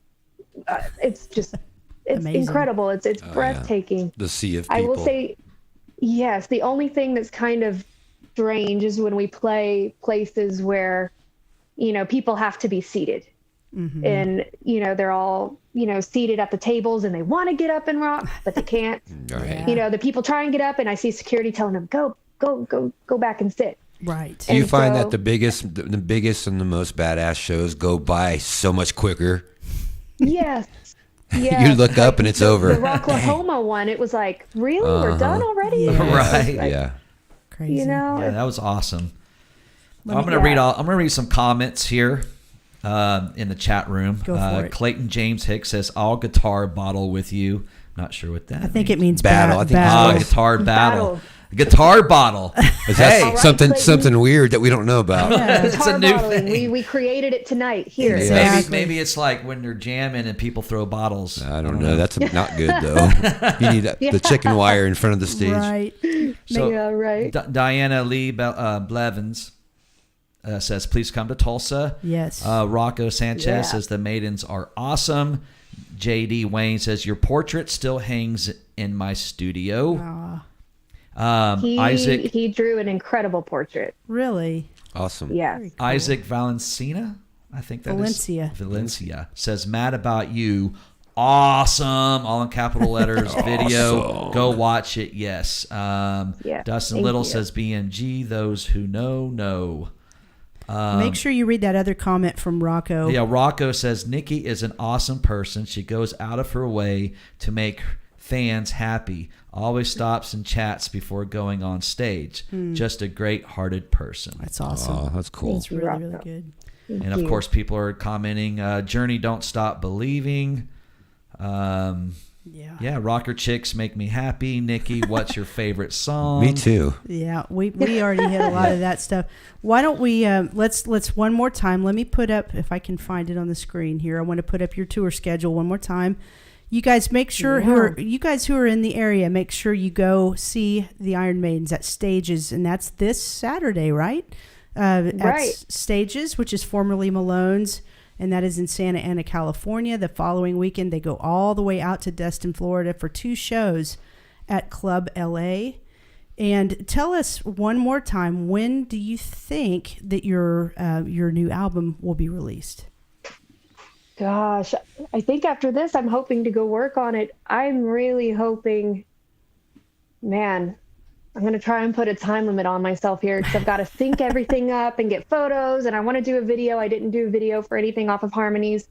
it's incredible. It's breathtaking. The sea of people. I will say, yes, the only thing that's kind of strange is when we play places where, people have to be seated. And, they're all, seated at the tables and they want to get up and rock, but they can't. Right. The people try and get up, and I see security telling them, go back and sit. Right. Do you find that the biggest and the most badass shows go by so much quicker? Yes. You look up and it's over. The Rocklahoma one, it was like, really? We're done already? Yeah. Right. Like, Yeah. Crazy. Yeah, that was awesome. I'm gonna read some comments here in the chat room. Go for it. Clayton James Hicks says, "All guitar battle with you." Not sure what that. I think it means Battle. I think battle. guitar battle. Guitar bottle. Is that All right, something Clayton. weird that we don't know about? It's a Guitar new bottling. thing. We created it tonight here. Exactly. Maybe it's like when they're jamming and people throw bottles. I don't know. That's not good though. You need the chicken wire in front of the stage. Right. So, Yeah, right. Diana Lee Blevins says, please come to Tulsa. Yes. Rocco Sanchez Yeah. says, the Maidens are awesome. JD Wayne says, your portrait still hangs in my studio. Isaac He drew an incredible portrait. Really? Awesome. Yeah. Isaac Valencina, I think that is Valencia. Valencia says, mad about you. Awesome, all in capital letters. Video, go watch it. Yes. Dustin thank Little you. says, BMG, those who know. Make sure you read that other comment from Rocco. Yeah, Rocco says, Nikki is an awesome person. She goes out of her way to make fans happy. Always stops and chats before going on stage. Just a great-hearted person. That's awesome. Oh, that's cool. That's really, really good. And of course, people are commenting, Journey, don't stop believing. Yeah, rocker chicks make me happy. Nikki, what's your favorite song? Me too. Yeah, we already hit a lot of that stuff. Why don't we let's one more time. Let me put up, if I can find it on the screen here. I want to put up your tour schedule one more time. You guys make sure who are in the area, make sure you go see the Iron Maidens at Stages, and that's this Saturday, right? At Stages, which is formerly Malone's, and that is in Santa Ana, California. The following weekend, they go all the way out to Destin, Florida for 2 shows at Club LA. And tell us one more time, when do you think that your new album will be released? Gosh, I think after this, I'm hoping to go work on it. I'm really hoping, man, I'm going to try and put a time limit on myself here because I've got to sync everything up and get photos, and I want to do a video. I didn't do a video for anything off of Harmonies.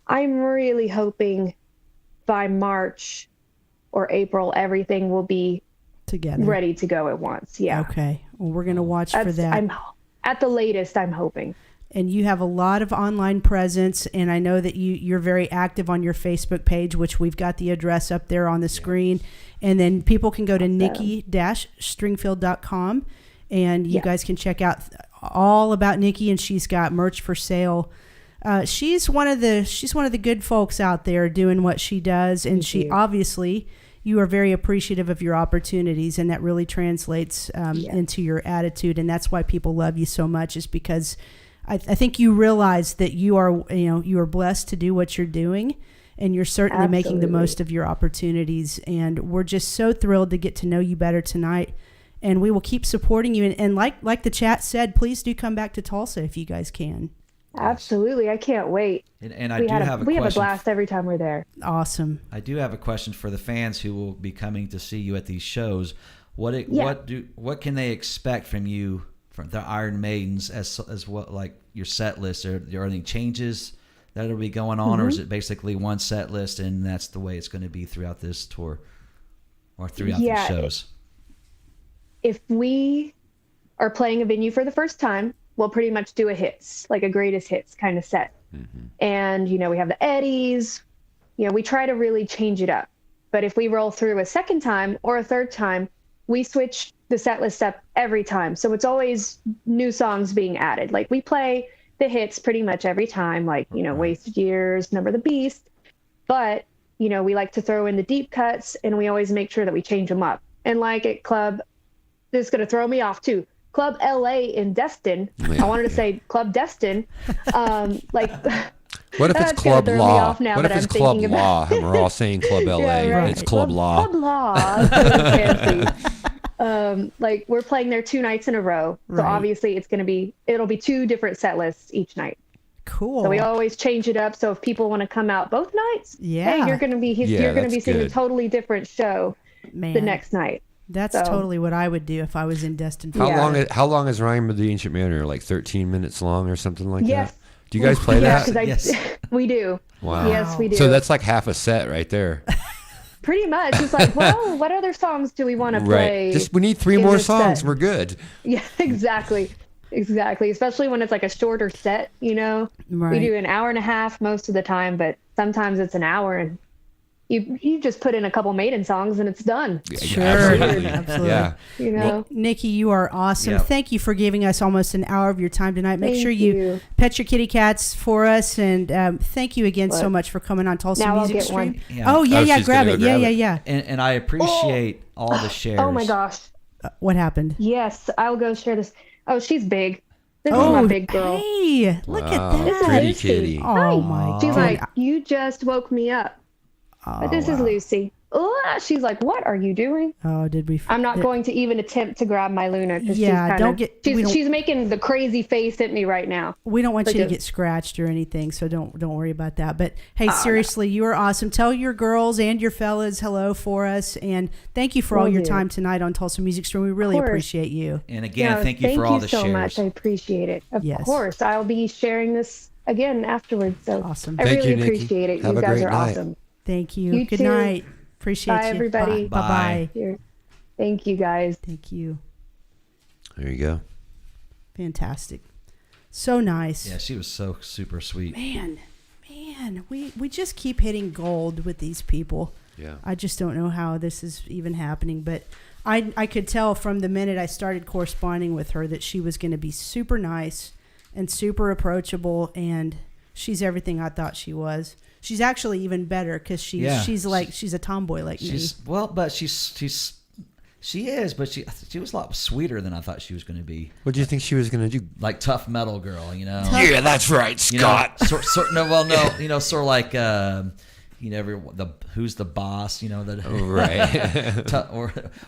I'm really hoping by March or April, everything will be together, ready to go at once. Yeah. Okay. Well, we're going to watch for that. At the latest, I'm hoping. And you have a lot of online presence, and I know that you're very active on your Facebook page, which we've got the address up there on the screen. And then people can go to Nikki-Stringfield.com, and you guys can check out all about Nikki, and she's got merch for sale. She's one of the good folks out there doing what she does, and obviously you are very appreciative of your opportunities, and that really translates into your attitude, and that's why people love you so much, is because I think you realize that you are blessed to do what you're doing, and you're certainly making the most of your opportunities. And we're just so thrilled to get to know you better tonight. And we will keep supporting you. And like the chat said, please do come back to Tulsa if you guys can. Absolutely. I can't wait. And we have a blast every time we're there. Awesome. I do have a question for the fans who will be coming to see you at these shows. What can they expect from you, from the Iron Maidens, as what, like your set list? Are there any changes that'll be going on, or is it basically one set list and that's the way it's going to be throughout this tour or throughout these shows? If we are playing a venue for the first time, we'll pretty much do a hits, like a greatest hits kind of set. And, we have the Eddies, we try to really change it up. But if we roll through a second time or a third time, we switch the set list up every time. So it's always new songs being added. Like we play the hits pretty much every time, like, Wasted Years, Number the Beast. But, we like to throw in the deep cuts, and we always make sure that we change them up. And like at Club, this is going to throw me off too. Club LA in Destin. I wanted to say Club Destin. What if it's Club Law? What if it's Club Law and we're all saying Club LA? Yeah, right. It's Club Law. Club Law. Fancy. We're playing there 2 nights in a row. So obviously it'll be 2 different set lists each night. Cool. So we always change it up. So if people want to come out both nights, hey, you're going to be seeing a totally different show the next night. That's totally what I would do if I was in Destin. How long is Rhyme of the Ancient Manor? Like 13 minutes long or something like that? Do you guys play that? Yes, we do. Wow. Yes, we do. So that's like half a set right there. Pretty much. It's like, well, what other songs do we want to play? Right. We need 3 more songs. We're good. Yeah, exactly. Especially when it's like a shorter set, We do an hour and a half most of the time, but sometimes it's an hour, and you just put in a couple Maiden songs and it's done. Sure. Absolutely. Yeah. You know? Nikki, you are awesome. Yeah. Thank you for giving us almost an hour of your time tonight. Make Thank sure you you. pet your kitty cats for us. And thank you again so Look, much for coming on Tulsa now I'll Music get Stream. one. Yeah. Oh, yeah, Oh, yeah. she's Grab gonna it. go grab it. Yeah. And I appreciate all the shares. Oh my gosh. What happened? Yes, I'll go share this. Oh, she's big. This is my big girl. Hey, look at Wow, that. pretty Lucy. kitty. Oh, my She's God. like, you just woke me up. But this is Lucy. She's like, what are you doing? Oh, did we? I'm not going to even attempt to grab my Luna because Yeah, she's making the crazy face at me right now. We don't want you to Because- get scratched or anything, so don't worry about that. But hey, seriously, you are awesome. Tell your girls and your fellas hello for us, and thank you for all Will your do. time tonight on Tulsa Music Stream. We really course. appreciate you. And again, No, thank you for all the so shares. much. I appreciate it. Of Yes. course, I'll be sharing this again afterwards. So Awesome. I Thank really you, Nikki. appreciate it. Have you a guys great are night. awesome. Thank you. You Good too. night. Appreciate Bye, you. everybody. Bye bye. Here. Thank you, guys. Thank you. There you go. Fantastic. So nice. Yeah, she was so super sweet. Man, we just keep hitting gold with these people. Yeah. I just don't know how this is even happening, but I could tell from the minute I started corresponding with her that she was going to be super nice and super approachable, and she's everything I thought she was. She's actually even better because she's a tomboy like me. But she is, but she was a lot sweeter than I thought she was going to be. What do you think she was going to do? Like tough metal girl, you know. Yeah, that's right, You know, sort of like who's the boss, you know, that Right.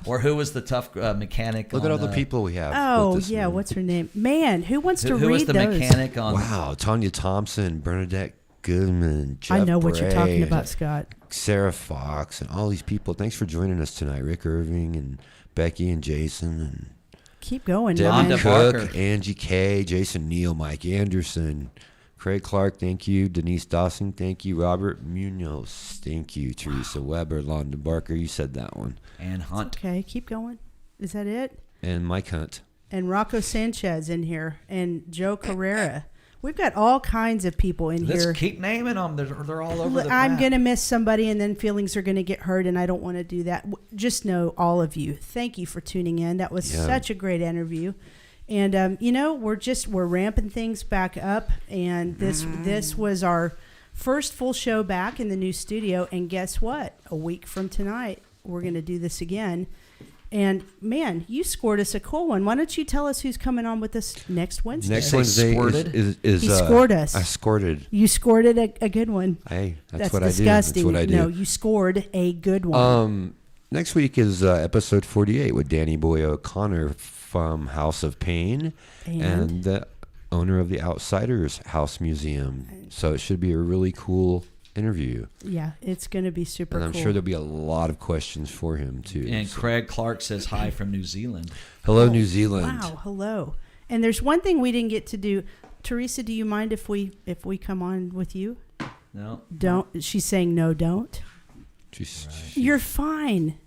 or who was the tough mechanic? Look at all the people we have. Oh with this yeah, one. what's her name? Man, who wants to who read was the those? mechanic on? Wow, Tanya Thompson, Bernadette Goodman, Jeff I know what you're talking Bray, about, Scott. Sarah Fox, and all these people. Thanks for joining us tonight, Rick Irving and Becky and Jason and Keep going, Debbie man. Rhonda Cook, Barker. Angie K, Jason Neal, Mike Anderson, Craig Clark, thank you. Denise Dawson, thank you. Robert Munoz, thank you. Teresa Weber, Londa Barker, you said that one. And Hunt. Okay, keep going. Is that it? And Mike Hunt. And Rocco Sanchez in here, and Joe Carrera. We've got all kinds of people in Let's here. keep naming them. They're all over the I'm map. going to miss somebody, and then feelings are going to get hurt, and I don't want to do that. Just know, all of you, thank you for tuning in. That was such a great interview. And, we're ramping things back up, and this was our first full show back in the new studio, and guess what? A week from tonight, we're going to do this again. And, man, you scored us a cool one. Why don't you tell us who's coming on with us next Wednesday? Next Wednesday is He scored us. I scored. You scored it a good one. Hey, that's what disgusting. I do. That's what I do. No, you scored a good one. Next week is episode 48 with Danny Boy O'Connor from House of Pain and the owner of the Outsiders House Museum. So it should be a really cool interview. Yeah, it's going to be super And I'm cool. sure there'll be a lot of questions for him, too. And So- Craig Clark says hi from New Zealand. Hello, New Zealand. Wow, hello. And there's one thing we didn't get to do. Teresa, do you mind if we come on with you? No. Don't. She's saying no, don't. You're fine.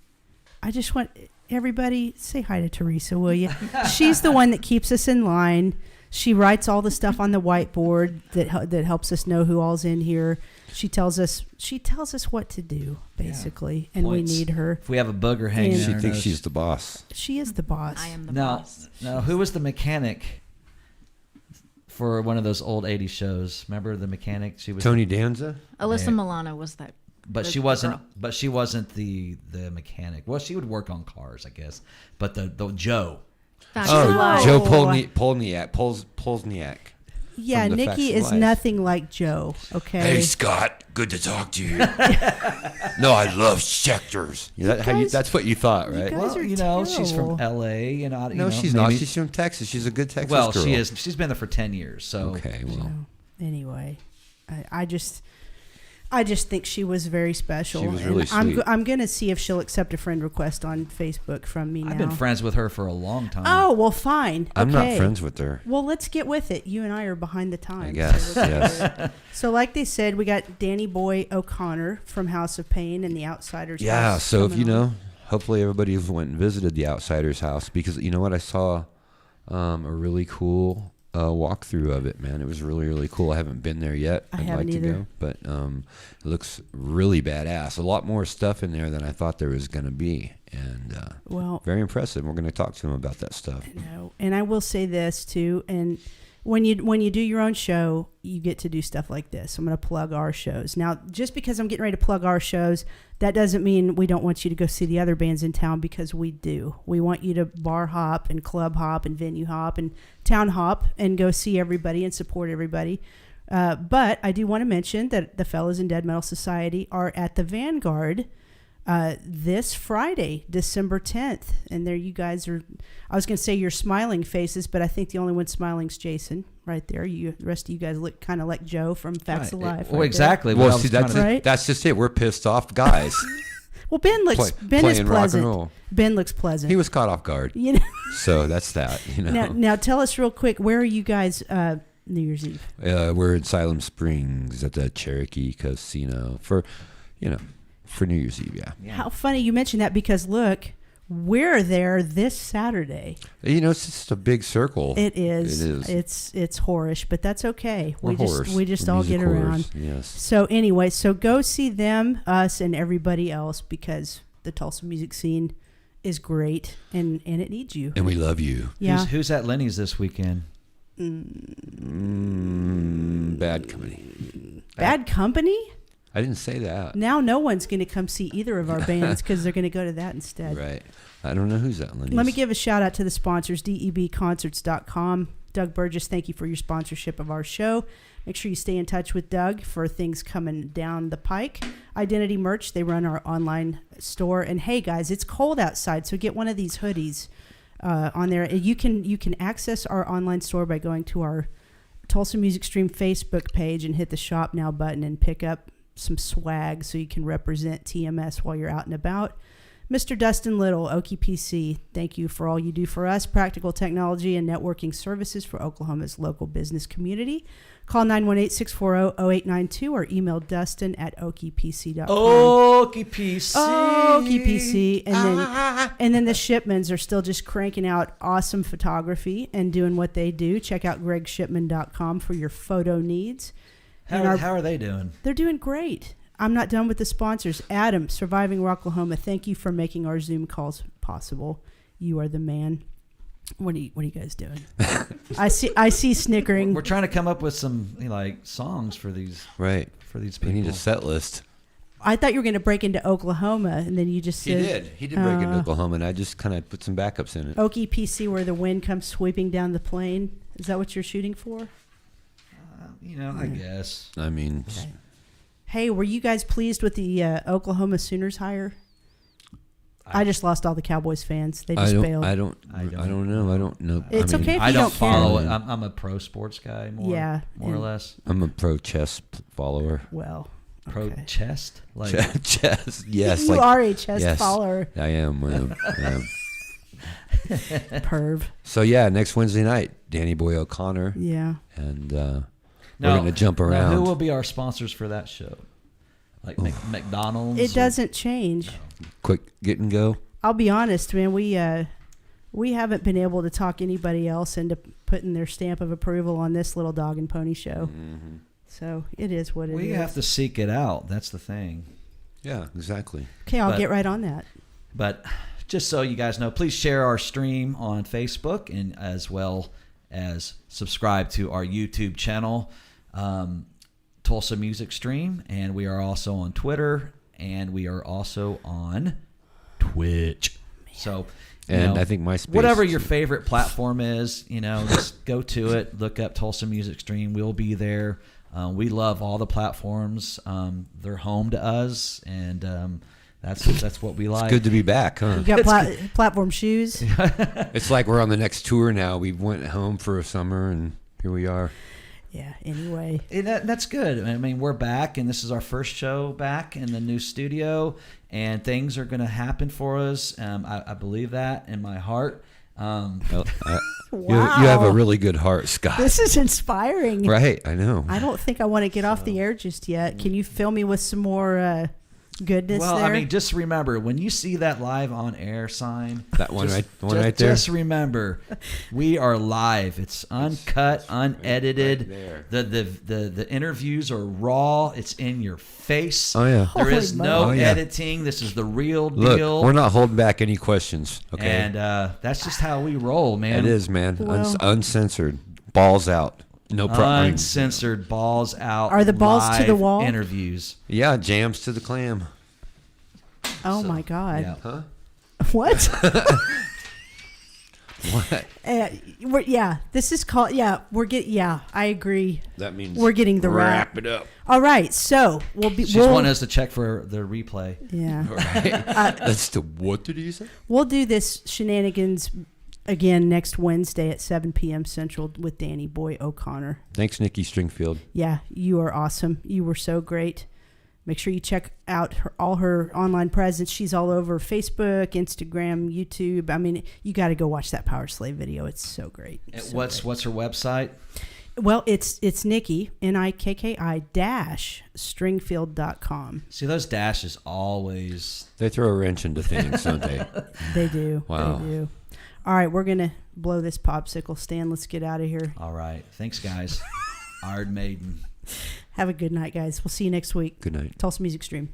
I just want everybody say hi to Teresa, will you? She's the one that keeps us in line. She writes all the stuff on the whiteboard that helps us know who all's in here. She tells us what to do, basically, and Points. we need her. If we have a booger hanging, And- She in our thinks nose. she's the boss. She is the boss. I am the Now, boss. who was the mechanic for one of those old '80s shows? Remember the mechanic? She was Tony Danza? Alyssa Yeah. Milano was that. but the she wasn't. girl. But she wasn't the mechanic. Well, she would work on cars, I guess. But the Joe. Facts Oh, of Life. Joe Polniak. Yeah, From the Nikki Facts of is Life. nothing like Joe. Okay. Hey, Scott, good to talk to you. No, I love Schecters. That's what you thought, right? guys Well, are she's from terrible. L.A. and No, she's not. She's from Texas. She's a good Texas well, girl. she is. She's been there for 10 years. So Okay, well. So, anyway, I just think she was very special. She was and really sweet. I'm going to see if she'll accept a friend request on Facebook from me now. I've been friends with her for a long time. Oh, well, fine. I'm not Okay. friends with her. Well, let's get with it. You and I are behind the times. I guess, yes. So, like they said, we got Danny Boy O'Connor from House of Pain and the Outsiders. Yeah, House so if coming you on. know, hopefully everybody went and visited the Outsiders house because you know what? I saw a really cool walkthrough of it, man. It was really, really cool. I haven't been there yet. I I'd haven't like to either. go, but it looks really badass. A lot more stuff in there than I thought there was going to be, and very impressive. We're going to talk to him about that stuff. No, and I will say this too, and when you do your own show, you get to do stuff like this. I'm going to plug our shows. Now, just because I'm getting ready to plug our shows, that doesn't mean we don't want you to go see the other bands in town, because we do. We want you to bar hop and club hop and venue hop and town hop and go see everybody and support everybody. But I do want to mention that the fellas in Dead Metal Society are at the Vanguard this Friday, December 10th. And there you guys are. I was going to say your smiling faces, but I think the only one smiling is Jason right there. The rest of you guys look kind of like Joe from Facts of Life. Well, right exactly. Well, what I see, was trying to- that's just it. We're pissed off guys. Well, Ben is playing rock and roll. pleasant. Ben looks pleasant. He was caught off guard. You know. So that's that. You know. Now tell us real quick, where are you guys New Year's Eve? We're in Salem Springs at the Cherokee Casino for New Year's Eve. Yeah. How funny you mentioned that, because look, we're there this Saturday. It's just a big circle. It is. It is. It's whorish, but that's okay. We just We're all get music around. whores, yes. So anyway, go see them, us, and everybody else, because the Tulsa music scene is great, and it needs you. And we love you. Yeah. Who's at Lenny's this weekend? Bad company. Bad Company? I didn't say that. Now no one's going to come see either of our bands because they're going to go to that instead. Right. I don't know who's at Lenny's. Let me give a shout out to the sponsors, debconcerts.com. Doug Burgess, thank you for your sponsorship of our show. Make sure you stay in touch with Doug for things coming down the pike. Identity Merch, they run our online store. And hey guys, it's cold outside, so get one of these hoodies on there. You can access our online store by going to our Tulsa Music Stream Facebook page and hit the Shop Now button and pick up some swag so you can represent TMS while you're out and about. Mr. Dustin Little, Okie PC, thank you for all you do for us. Practical technology and networking services for Oklahoma's local business community. Call 918-640-0892 or email Dustin at okiepc.com. Okie PC. Okie PC. And then the Shipmans are still just cranking out awesome photography and doing what they do. Check out gregshipman.com for your photo needs. How are they doing? They're doing great. I'm not done with the sponsors. Adam, Surviving Rocklahoma, thank you for making our Zoom calls possible. You are the man. What are you guys doing? I see snickering. We're trying to come up with some songs for these people. We need a set list. I thought you were going to break into Oklahoma, and then you just said... He did break into Oklahoma, and I just kind of put some backups in it. Okie PC, where the wind comes sweeping down the plain. Is that what you're shooting for? I guess. I mean... Okay. Hey, were you guys pleased with the Oklahoma Sooners hire? I just lost all the Cowboys fans. They just bailed. I don't know. It's okay if I you don't follow care. it. I'm a pro sports guy more or less. I'm a pro chess follower. Well, Pro okay. chest? Chess, yes. You are a chess follower. I am. Perv. So, yeah, next Wednesday night, Danny Boy O'Connor. Yeah. And we're going to jump around. Who will be our sponsors for that show? Like McDonald's? It doesn't change. Quick get and go. I'll be honest, man. We haven't been able to talk anybody else into putting their stamp of approval on this little dog and pony show. Mm-hmm. So it is what it is. We have to seek it out. That's the thing. Yeah, exactly. Okay, I'll get right on that. But just so you guys know, please share our stream on Facebook and as well as subscribe to our YouTube channel, Tulsa Music Stream. And we are also on Twitter and we are also on Twitch. So, I think MySpace. Whatever your favorite platform is, just go to it, look up Tulsa Music Stream. We'll be there. We love all the platforms. They're home to us, and that's what we like. It's good to be back, huh? You got platform shoes. It's like we're on the next tour now. We went home for a summer, and here we are. Yeah, anyway. That's good. I mean, we're back, and this is our first show back in the new studio, and things are going to happen for us. I believe that in my heart. Wow. You have a really good heart, Scott. This is inspiring. Right, I know. I don't think I want to get off the air just yet. Can you fill me with some more goodness Well, there. I mean, just remember when you see that live on air sign. That one, right there. Just remember, we are live. It's uncut, unedited. Right The interviews are raw. It's in your face. Oh yeah. There is Holy no moly. editing. This is the real Look, deal. we're not holding back any questions. Okay. And that's just how we roll, man. It is, man. Well- Uncensored, balls out. No problem. Uncensored, balls out. Are the balls to the live wall? Interviews. Yeah, jams to the clam. Oh my God. Yeah. Huh? What? What? This is called, I agree. That means We're getting the wrap it up. All right. So She's wanting us to check for the replay. Yeah. Right. That's the, what did he say? We'll do this shenanigans again next Wednesday at 7 p.m. Central with Danny Boy O'Connor. Thanks, Nikki Stringfield. Yeah, you are awesome. You were so great. Make sure you check out all her online presence. She's all over Facebook, Instagram, YouTube. I mean, you got to go watch that Power Slave video. It's so great. So What's her website? Well, it's Nikki, Nikki Stringfield.com. See, those dashes always. They throw a wrench into things, don't they? They do. Wow. They do. All right, we're going to blow this popsicle. Stan, let's get out of here. All right. Thanks, guys. Iron Maiden. Have a good night, guys. We'll see you next week. Good night. Tulsa Music Stream.